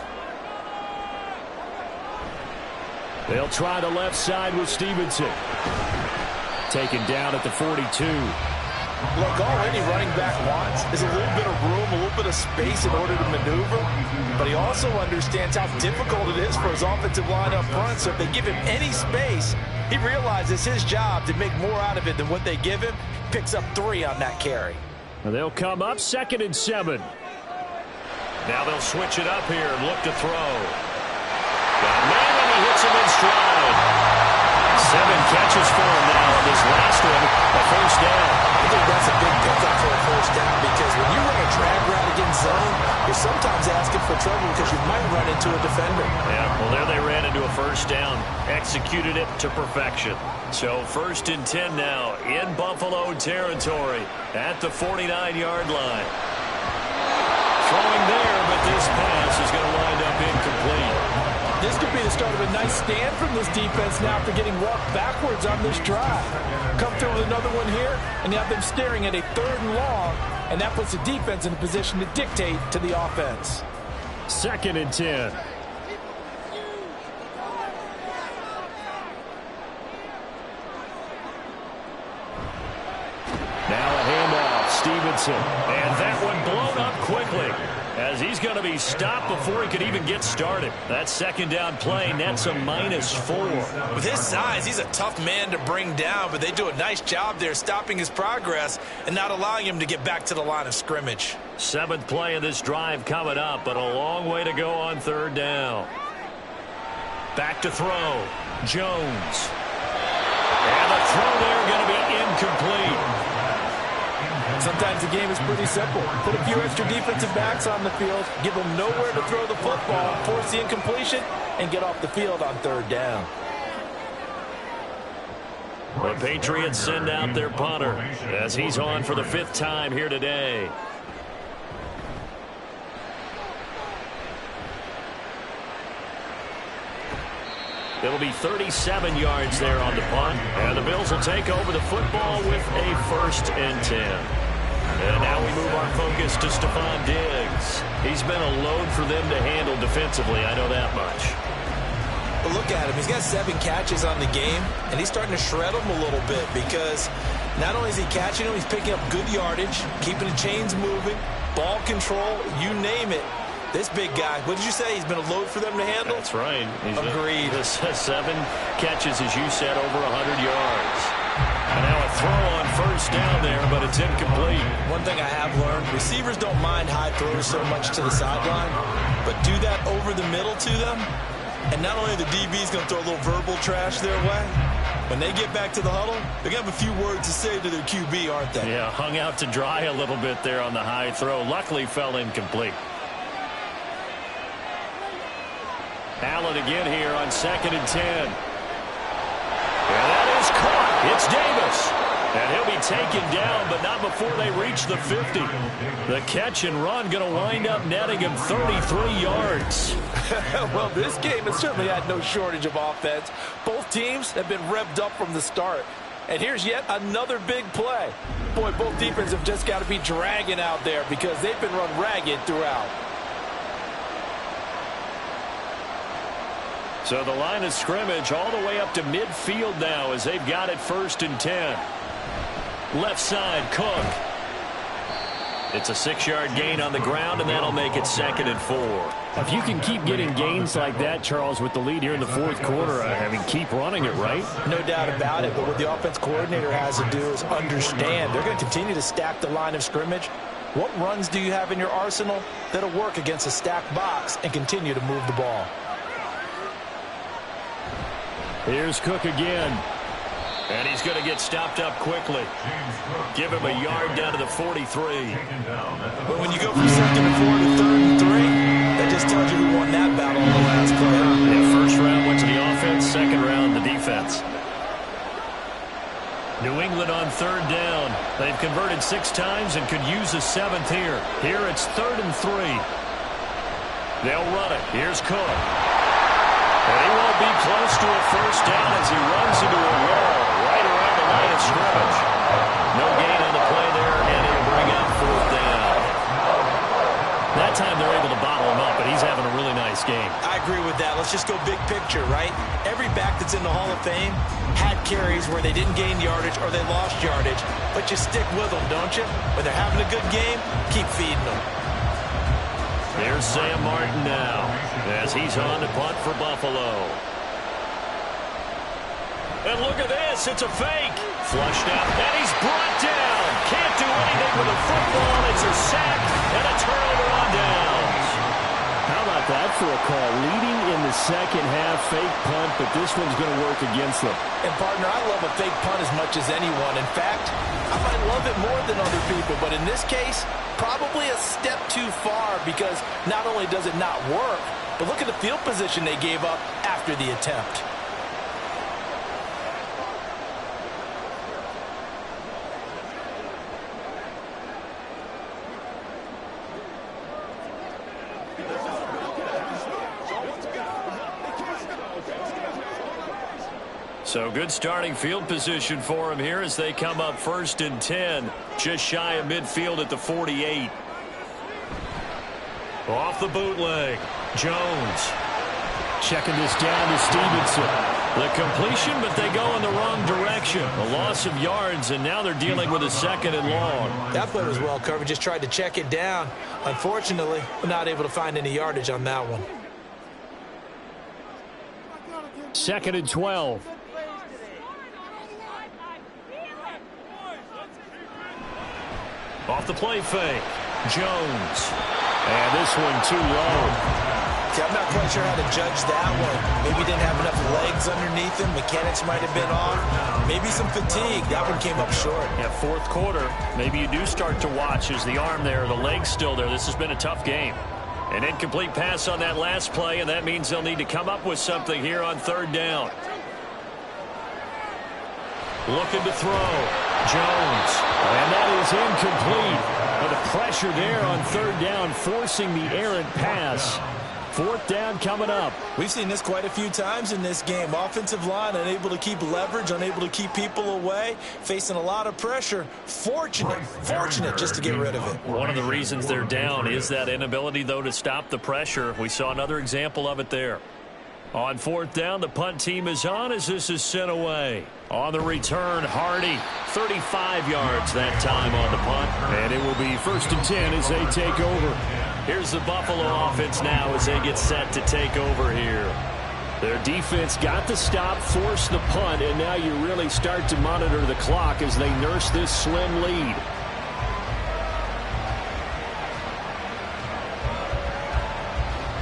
They'll try the left side with Stevenson. Taken down at the 42. Look, all any running back wants is a little bit of room, a little bit of space in order to maneuver. But he also understands how difficult it is for his offensive line up front. So if they give him any space, he realizes his job to make more out of it than what they give him. Picks up 3 on that carry. And they'll come up 2nd and 7. Now they'll switch it up here and look to throw. Got man, and he hits him in stride. 7 catches for him now on this last one, a first down. I think that's a big pickup for a first down because when you run a drag route against zone, you're sometimes asking for trouble because you might run into a defender. Yeah, well, there they ran into a first down. Executed it to perfection. So 1st and 10 now in Buffalo territory at the 49-yard line. Throwing there, but this pass is going to wind up incomplete. This could be the start of a nice stand from this defense now after getting walked backwards on this drive. Come through with another one here, and you have them staring at a 3rd and long, and that puts the defense in a position to dictate to the offense. 2nd and 10. Now a handoff, Stevenson. And that one blown up quickly, as he's going to be stopped before he could even get started. That 2nd down play nets a -4. With his size, he's a tough man to bring down, but they do a nice job there stopping his progress and not allowing him to get back to the line of scrimmage. 7th play of this drive coming up, but a long way to go on 3rd down. Back to throw. Jones. And the throw there going to be incomplete. Sometimes the game is pretty simple. Put a few extra defensive backs on the field, give them nowhere to throw the football, force the incompletion, and get off the field on 3rd down. The Patriots send out their punter as he's on for the 5th time here today. It'll be 37 yards there on the punt, and the Bills will take over the football with a 1st and 10. And now we move our focus to Stephon Diggs. He's been a load for them to handle defensively, I know that much. But look at him. He's got 7 catches on the game, and he's starting to shred them a little bit because not only is he catching them, he's picking up good yardage, keeping the chains moving, ball control, you name it. This big guy, what did you say? He's been a load for them to handle? That's right. Agreed. 7 catches, as you said, over 100 yards. And now a throw on 1st down there, but it's incomplete. One thing I have learned, receivers don't mind high throws so much to the sideline, but do that over the middle to them, and not only the DB's going to throw a little verbal trash their way, when they get back to the huddle, they're going to have a few words to say to their QB, aren't they? Yeah, hung out to dry a little bit there on the high throw. Luckily fell incomplete. Allen again here on 2nd and 10. And that is caught. It's Davis. And he'll be taken down, but not before they reach the 50. The catch and run going to wind up netting him 33 yards. Well, this game has certainly had no shortage of offense. Both teams have been revved up from the start. And here's yet another big play. Boy, both defenses have just got to be dragging out there because they've been run ragged throughout. So the line of scrimmage all the way up to midfield now as they've got it 1st and 10. Left side, Cook. It's a 6-yard gain on the ground, and that'll make it 2nd and 4. If you can keep getting gains like that, Charles, with the lead here in the 4th quarter, I mean, keep running it, right? No doubt about it, but what the offense coordinator has to do is understand they're going to continue to stack the line of scrimmage What runs do you have in your arsenal that'll work against a stacked box and continue to move the ball? Here's Cook again. And he's going to get stopped up quickly. Give him a yard down to the 43. But when you go from 2nd and 4 to 3rd and 3, that just tells you who won that battle on the last play. Yeah, first round went to the offense, second round the defense. New England on 3rd down. They've converted 6 times and could use a 7th here. Here it's 3rd and 3. They'll run it. Here's Cook. And he won't be close to a first down as he runs into a wall right around the line of scrimmage. No gain on the play there, and it'll bring up 4th down. That time they're able to bottle him up, but he's having a really nice game. I agree with that. Let's just go big picture, right? Every back that's in the Hall of Fame had carries where they didn't gain yardage or they lost yardage, but you stick with them, don't you? When they're having a good game, keep feeding them. There's Sam Martin now as he's on to punt for Buffalo. And look at this. It's a fake. Flushed out, and he's brought down. Can't do anything with the football. It's a sack and a turnover on downs. How about that for a call? Leading in the second half, fake punt, but this one's going to work against them. And, partner, I love a fake punt as much as anyone. In fact, I might love it more than other people, but in this case, probably a step too far because not only does it not work, but look at the field position they gave up after the attempt. So good starting field position for him here as they come up 1st and 10. Just shy of midfield at the 48. Off the bootleg. Jones. Checking this down to Stevenson. The completion, but they go in the wrong direction. A loss of yards, and now they're dealing with a 2nd and long. That play was well covered. Just tried to check it down. Unfortunately, we're not able to find any yardage on that one. 2nd and 12. Off the play fake. Jones. And this one too low. See, I'm not quite sure how to judge that one. Maybe didn't have enough legs underneath him. Mechanics might have been off. Maybe some fatigue. That one came up short. Yeah, 4th quarter. Maybe you do start to watch as the arm there, the leg's still there. This has been a tough game. An incomplete pass on that last play, and that means they'll need to come up with something here on 3rd down. Looking to throw. Jones. And that is incomplete. But the pressure there on 3rd down, forcing the errant pass. 4th down coming up. We've seen this quite a few times in this game. Offensive line unable to keep leverage, unable to keep people away, facing a lot of pressure. Fortunate just to get rid of it. One of the reasons they're down is that inability, though, to stop the pressure. We saw another example of it there. On 4th down, the punt team is on as this is sent away. On the return, Hardy, 35 yards that time on the punt. And it will be 1st and 10 as they take over. Here's the Buffalo offense now as they get set to take over here. Their defense got the stop, forced the punt, and now you really start to monitor the clock as they nurse this slim lead.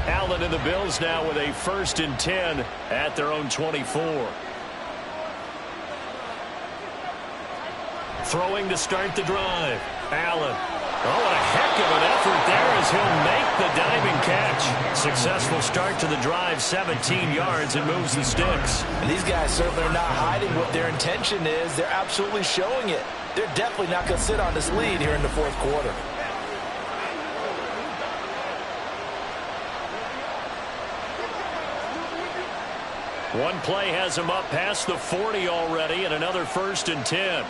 Allen and the Bills now with a 1st and 10 at their own 24. Throwing to start the drive. Allen. Oh, what a heck of an effort there as he'll make the diving catch. Successful start to the drive, 17 yards, and moves the sticks. And these guys certainly are not hiding what their intention is. They're absolutely showing it. They're definitely not going to sit on this lead here in the 4th quarter. One play has him up past the 40 already, and another 1st and 10.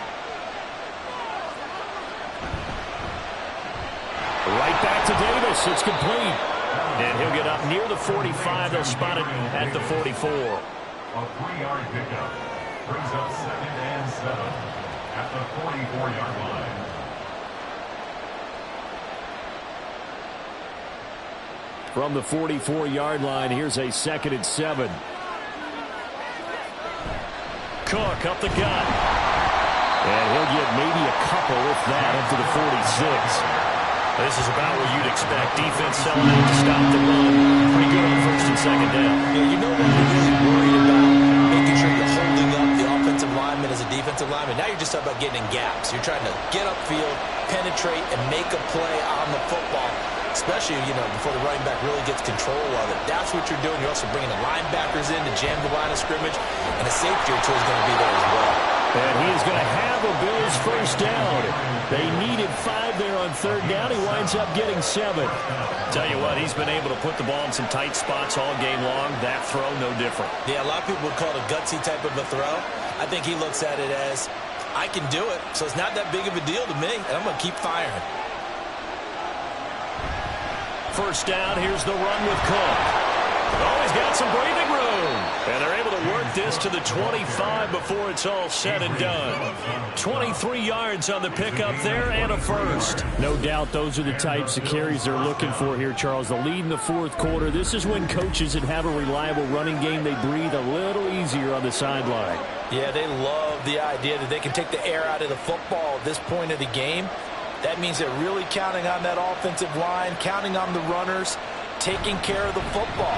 Right back to Davis. It's complete. And he'll get up near the 45. They'll spot it at the 44. A 3-yard pickup brings up 2nd and 7 at the 44-yard line. From the 44-yard line, here's a 2nd and 7. Cook up the gut. And he'll get maybe a couple, if that, up to the 46. This is about what you'd expect. Defense selling out to stop the run. Pretty good on first and second down. Yeah, you know what you're really worried about, making sure you're holding up the offensive lineman as a defensive lineman. Now you're just talking about getting in gaps. You're trying to get upfield, penetrate, and make a play on the football, especially, before the running back really gets control of it. That's what you're doing. You're also bringing the linebackers in to jam the line of scrimmage, and a safety or two is going to be there as well. And he is going to have a Bills first down. They needed 5 there on third down. He winds up getting 7. Tell you what, he's been able to put the ball in some tight spots all game long. That throw, no different. Yeah, a lot of people would call it a gutsy type of a throw. I think he looks at it as, I can do it, so it's not that big of a deal to me, and I'm going to keep firing. First down, here's the run with Cook. Oh, he's got some breathing room. And they're able to work this to the 25 before it's all said and done. 23 yards on the pickup there and a first. No doubt those are the types of carries they're looking for here, Charles. The lead in the fourth quarter. This is when coaches that have a reliable running game, they breathe a little easier on the sideline. Yeah, they love the idea that they can take the air out of the football at this point of the game. That means they're really counting on that offensive line, counting on the runners, taking care of the football.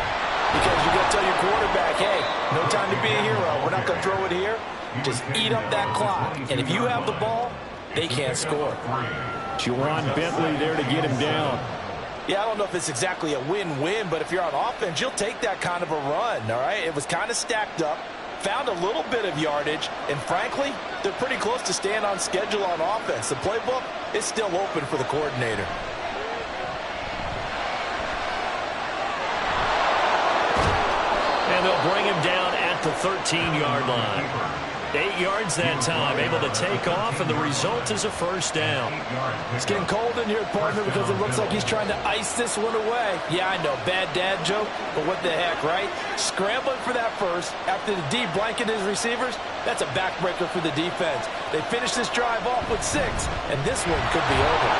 Because you're going to tell your quarterback, hey, no time to be a hero. We're not going to throw it here. Just eat up that clock. And if you have the ball, they can't score. Juwan Bentley there to get him down. Yeah, I don't know if it's exactly a win-win, but if you're on offense, you'll take that kind of a run, all right? It was kind of stacked up, found a little bit of yardage, and frankly, they're pretty close to staying on schedule on offense. The playbook is still open for the coordinator. And they'll bring him down at the 13-yard line. 8 yards that time, able to take off, and the result is a first down. It's getting cold in here, partner, because it looks like he's trying to ice this one away. Yeah, I know, bad dad joke, but what the heck, right? Scrambling for that first after the D blanketed his receivers, that's a backbreaker for the defense. They finish this drive off with 6, and this one could be over.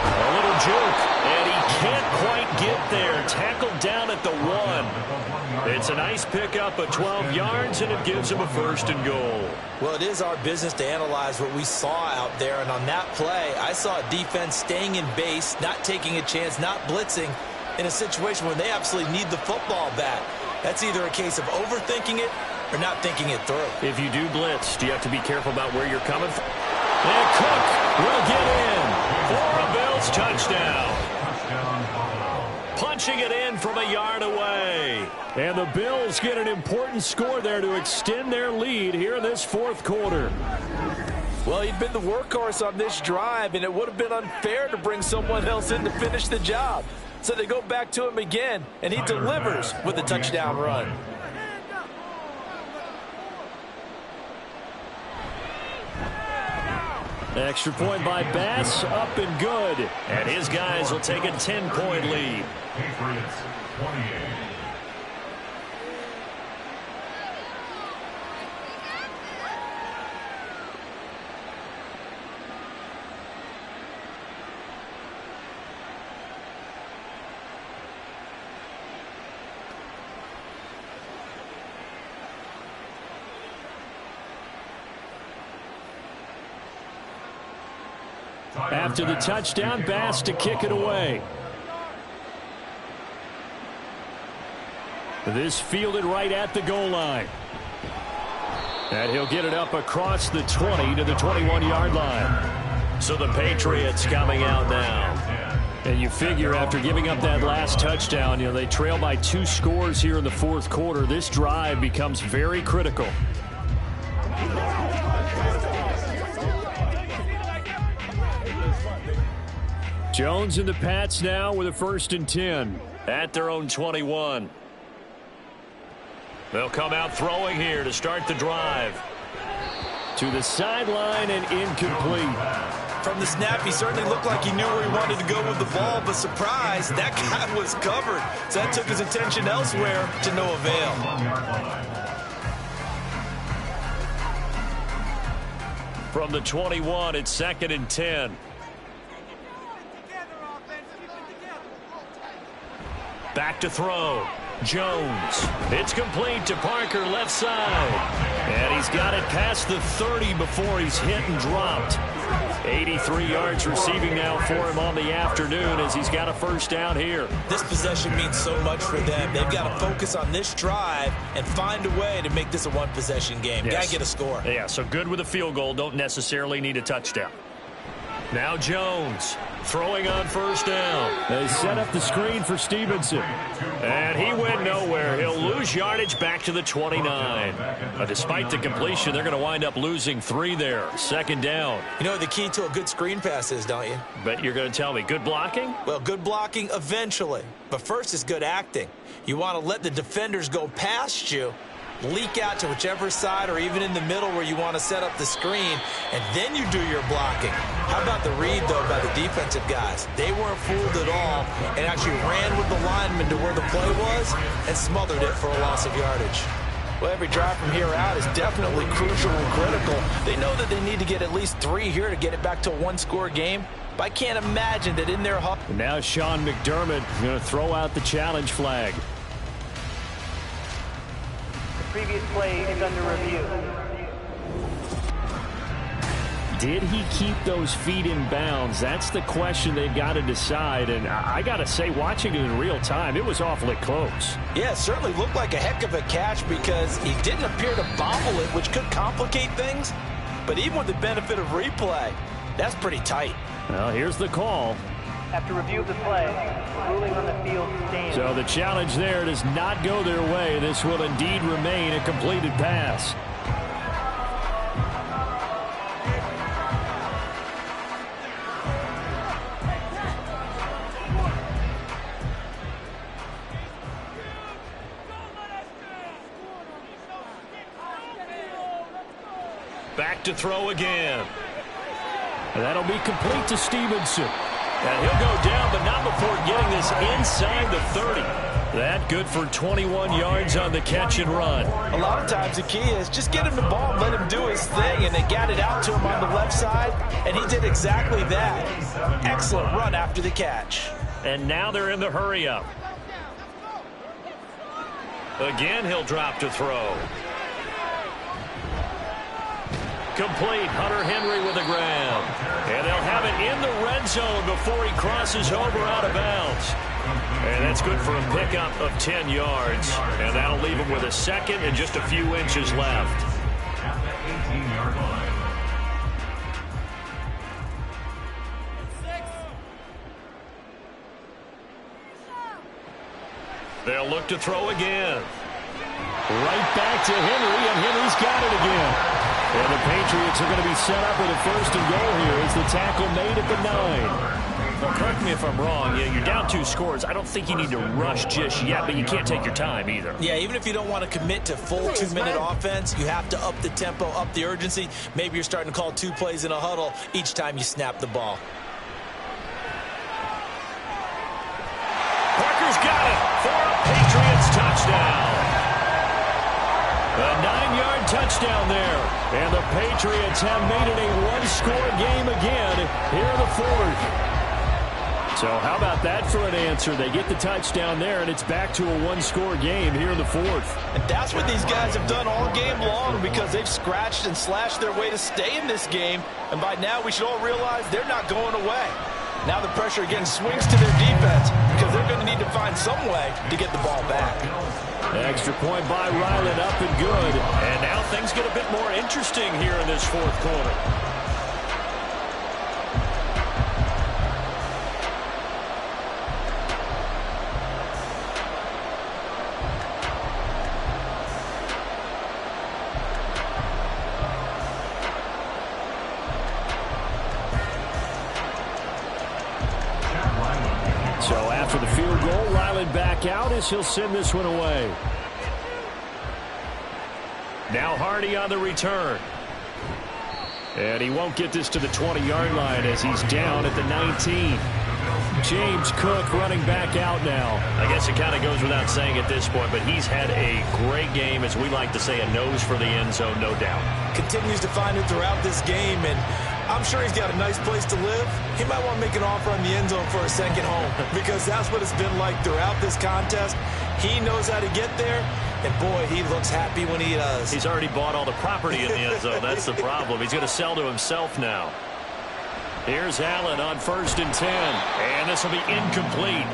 A little juke, and he can't quite get there. Tackled down at the 1. It's a nice pickup of 12 yards, and it gives him a first and goal. Well, it is our business to analyze what we saw out there, and on that play, I saw a defense staying in base, not taking a chance, not blitzing, in a situation where they absolutely need the football back. That's either a case of overthinking it or not thinking it through. If you do blitz, do you have to be careful about where you're coming from? And Cook will get in for a Bills touchdown. Punching it in from a yard away. And the Bills get an important score there to extend their lead here in this fourth quarter. Well, he'd been the workhorse on this drive, and it would have been unfair to bring someone else in to finish the job. So they go back to him again, and he delivers with a touchdown run. Extra point by Bass, up and good. And his guys will take a 10-point lead. Patriots 28. After the touchdown, Bass to kick it away. This fielded right at the goal line. And he'll get it up across the 20 to the 21-yard line. So the Patriots coming out now. And you figure after giving up that last touchdown, they trail by 2 scores here in the fourth quarter. This drive becomes very critical. Jones and the Pats now with a 1st and 10 at their own 21. They'll come out throwing here to start the drive. To the sideline and incomplete. From the snap, he certainly looked like he knew where he wanted to go with the ball, but surprise, that guy was covered. So that took his attention elsewhere to no avail. From the 21, it's 2nd and 10. Back to throw. Jones. It's complete to Parker, left side. And he's got it past the 30 before he's hit and dropped. 83 yards receiving now for him on the afternoon as he's got a first down here. This possession means so much for them. They've got to focus on this drive and find a way to make this a one-possession game. Yes. Got to get a score. Yeah, so good with a field goal. Don't necessarily need a touchdown. Now Jones throwing on first down. They set up the screen for Stevenson. And he went nowhere. He'll lose yardage back to the 29. But despite the completion, they're going to wind up losing 3 there. Second down. You know what the key to a good screen pass is, don't you? But you're going to tell me, good blocking? Well, good blocking eventually. But first is good acting. You want to let the defenders go past you, leak out to whichever side or even in the middle where you want to set up the screen, and then you do your blocking. How about the read, though, by the defensive guys? They weren't fooled at all and actually ran with the lineman to where the play was and smothered it for a loss of yardage. Well, every drive from here out is definitely crucial and critical. They know that they need to get at least 3 here to get it back to a one-score game. But I can't imagine that in their huddle. Now Sean McDermott going to throw out the challenge flag. Previous play is under review. Did he keep those feet in bounds? That's the question they've got to decide. And I got to say, watching it in real time, it was awfully close. Yeah, it certainly looked like a heck of a catch because he didn't appear to bobble it, which could complicate things. But even with the benefit of replay, that's pretty tight. Well, here's the call. After review of the play, ruling on the field stands. So the challenge there does not go their way. This will indeed remain a completed pass. Back to throw again. And that'll be complete to Stevenson. And he'll go down, but not before getting this inside the 30. That good for 21 yards on the catch and run. A lot of times the key is just get him the ball and let him do his thing, and they got it out to him on the left side, and he did exactly that. Excellent run after the catch. And now they're in the hurry-up. Again, he'll drop to throw. Complete. Hunter Henry with the grab. And they'll have it in the red zone before he crosses over out of bounds. And that's good for a pickup of 10 yards. And that'll leave him with a second and just a few inches left. At the 18-yard line. They'll look to throw again. Right back to Henry, and Henry's got it again. And the Patriots are going to be set up with a first and goal here as the tackle made at the 9. Well, correct me if I'm wrong. Yeah, you're down 2 scores. I don't think you need to rush just yet, but you can't take your time either. Yeah, even if you don't want to commit to full 2-minute offense, you have to up the tempo, up the urgency. Maybe you're starting to call 2 plays in a huddle each time you snap the ball. Parker's got it for a Patriots touchdown. A 9-yard touchdown there. And the Patriots have made it a one-score game again here in the 4th. So how about that for an answer? They get the touchdown there, and it's back to a one-score game here in the 4th. And that's what these guys have done all game long because they've scratched and slashed their way to stay in this game. And by now, we should all realize they're not going away. Now the pressure again swings to their defense because they're going to need to find some way to get the ball back. Extra point by Ryland, up and good. And now things get a bit more interesting here in this 4th quarter. So after the field goal, Ryland back out as he'll send this one away. Now Hardy on the return. And he won't get this to the 20-yard line as he's down at the 19. James Cook running back out now. I guess it kind of goes without saying at this point, but he's had a great game, as we like to say, a nose for the end zone, no doubt. Continues to find it throughout this game, and I'm sure he's got a nice place to live. He might want to make an offer on the end zone for a second home because that's what it's been like throughout this contest. He knows how to get there, and boy, he looks happy when he does. He's already bought all the property in the end zone. That's the problem. He's going to sell to himself now. Here's Allen on 1st and 10. And this will be incomplete.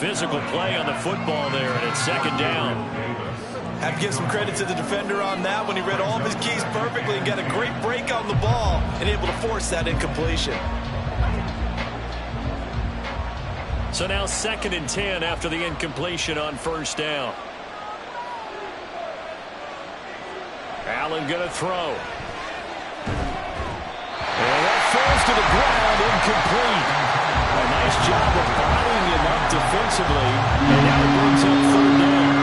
Physical play on the football there, and it's 2nd down. Have to give some credit to the defender on that when he read all of his keys perfectly and got a great break on the ball and able to force that incompletion. So now 2nd and 10 after the incompletion on 1st down. Allen going to throw. And that falls to the ground, incomplete. A nice job of bodying him up defensively. And now it brings up 3rd down.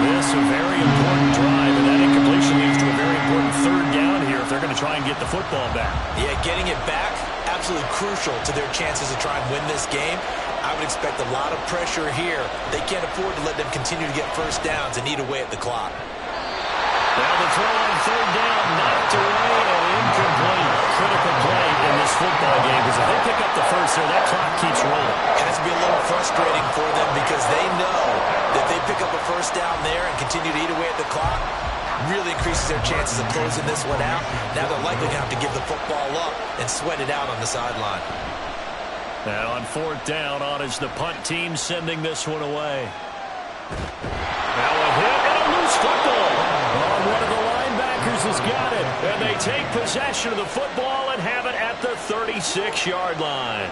This is a very important drive, and that incompletion leads to a very important 3rd down here if they're going to try and get the football back. Yeah, getting it back, absolutely crucial to their chances to try and win this game. I would expect a lot of pressure here. They can't afford to let them continue to get 1st downs and eat away at the clock. Now the throw on 3rd down, knocked away and incomplete. Critical play in this football game because if they pick up the 1st there, that clock keeps rolling. It has to be a little frustrating for them because they know that they pick up a 1st down there and continue to eat away at the clock, really increases their chances of closing this one out. Now they're likely going to have to give the football up and sweat it out on the sideline. And on 4th down, on is the punt team sending this one away. Now a hit and a loose football. One of the linebackers has got it. And they take possession of the football and have it at the 36-yard line.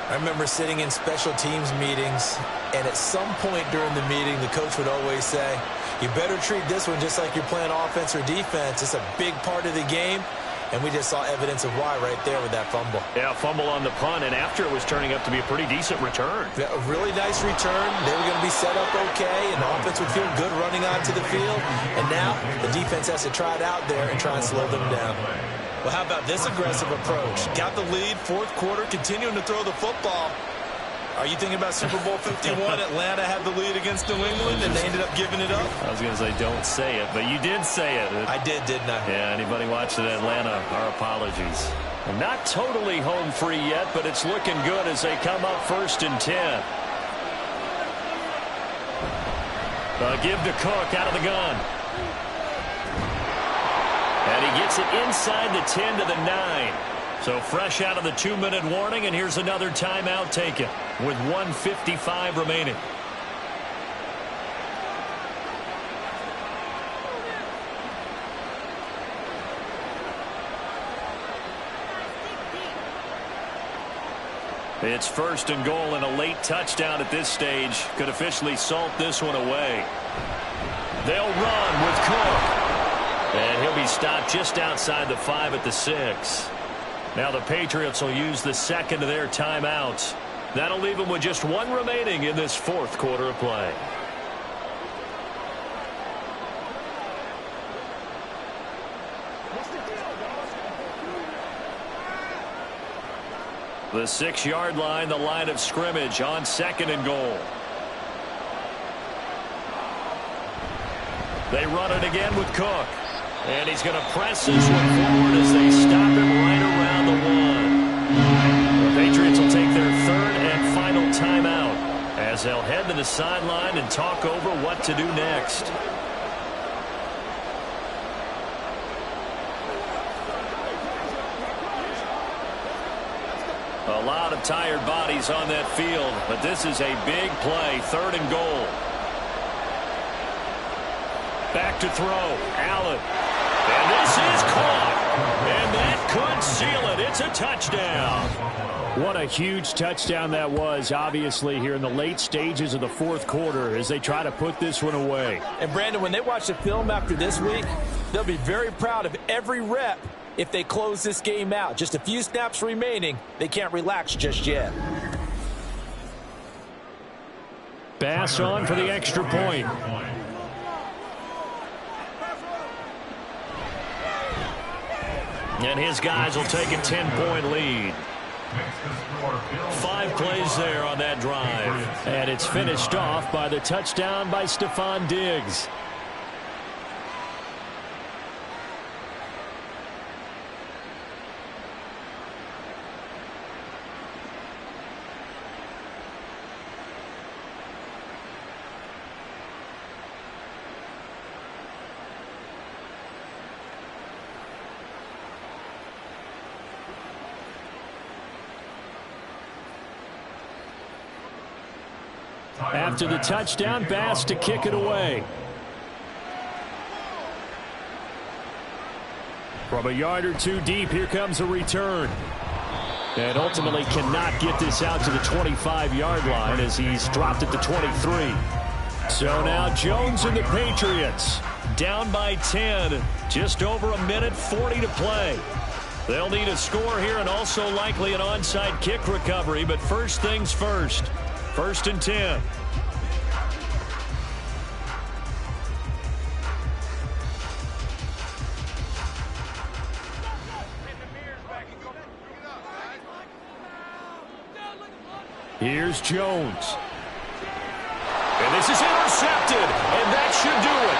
I remember sitting in special teams meetings, and at some point during the meeting, the coach would always say, you better treat this one just like you're playing offense or defense. It's a big part of the game. And we just saw evidence of why right there with that fumble. Yeah, fumble on the punt, and after it was turning up to be a pretty decent return. Yeah, a really nice return. They were going to be set up okay, and the offense would feel good running onto the field. And now the defense has to try it out there and try and slow them down. Well, how about this aggressive approach? Got the lead, 4th quarter, continuing to throw the football. Are you thinking about Super Bowl 51? Atlanta had the lead against New England, and they ended up giving it up? I was going to say don't say it, but you did say it. I did, didn't I? Yeah, anybody watching Atlanta, our apologies. Not totally home free yet, but it's looking good as they come up 1st and 10. Give to Cook out of the gun. And he gets it inside the 10 to the 9. So fresh out of the 2-minute warning, and here's another timeout taken with 1:55 remaining. It's 1st and goal, and a late touchdown at this stage could officially salt this one away. They'll run with Cook. And he'll be stopped just outside the 5 at the 6. Now the Patriots will use the 2nd of their timeouts. That'll leave them with just 1 remaining in this 4th quarter of play. The 6-yard line, the line of scrimmage on 2nd and goal. They run it again with Cook. And he's going to press this one forward as they stop him right around the 1. The Patriots will take their 3rd and final timeout as they'll head to the sideline and talk over what to do next. A lot of tired bodies on that field, but this is a big play, 3rd and goal. Back to throw, Allen. And this is caught. And that could seal it. It's a touchdown. What a huge touchdown that was, obviously, here in the late stages of the 4th quarter as they try to put this one away. And, Brandon, when they watch the film after this week, they'll be very proud of every rep if they close this game out. Just a few snaps remaining. They can't relax just yet. Bass on for the extra point. And his guys will take a 10-point lead. 5 plays there on that drive. And it's finished off by the touchdown by Stephon Diggs. After the touchdown, Bass to kick it away. From a yard or two deep, here comes a return. And ultimately cannot get this out to the 25-yard line as he's dropped at the 23. So now Jones and the Patriots down by 10. Just over a minute 40 to play. They'll need a score here and also likely an onside kick recovery. But first things first. 1st and 10. Here's Jones. And this is intercepted, and that should do it.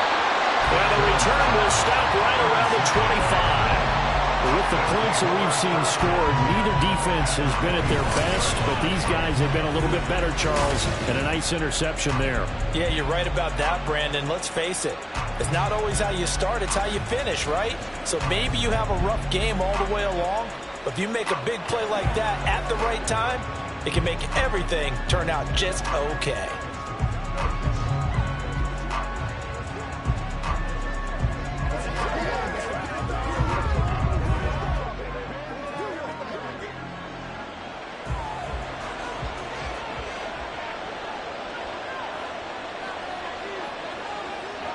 And the return will stop right around the 25. With the points that we've seen scored, neither defense has been at their best, but these guys have been a little bit better, Charles, and a nice interception there. Yeah, you're right about that, Brandon. Let's face it. It's not always how you start, it's how you finish, right? So maybe you have a rough game all the way along, but if you make a big play like that at the right time, it can make everything turn out just okay.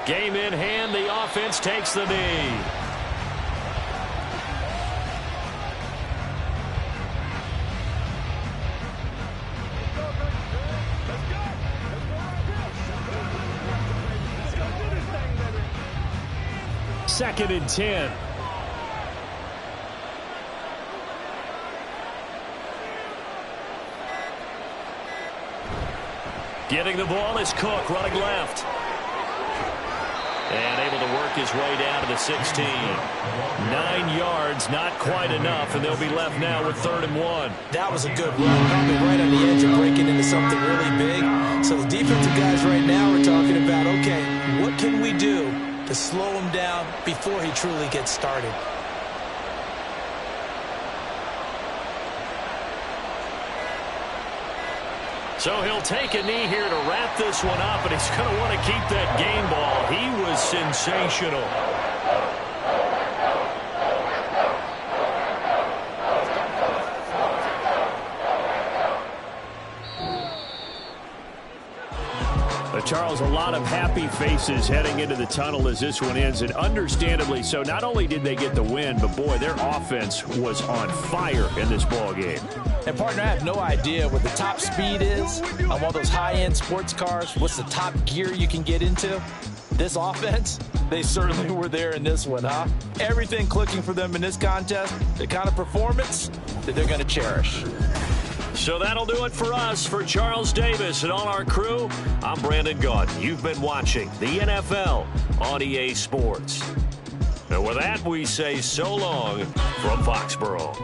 Game in hand, the offense takes the knee. Second and 10. Getting the ball is Cook, running left. And able to work his way down to the 16. 9 yards, not quite enough, and they'll be left now with 3rd and 1. That was a good run, probably right on the edge of breaking into something really big. So the defensive guys right now are talking about, okay, what can we do to slow him down before he truly gets started? So he'll take a knee here to wrap this one up, and he's going to want to keep that game ball. He was sensational. Charles, a lot of happy faces heading into the tunnel as this one ends, and understandably so. Not only did they get the win, but boy, their offense was on fire in this ball game. And partner, I have no idea what the top speed is on one of those high-end sports cars. What's the top gear you can get into? This offense, they certainly were there in this one, huh? Everything clicking for them in this contest, the kind of performance that they're going to cherish. So that'll do it for us. For Charles Davis and all our crew, I'm Brandon Gaudin. You've been watching the NFL on EA Sports. And with that, we say so long from Foxborough.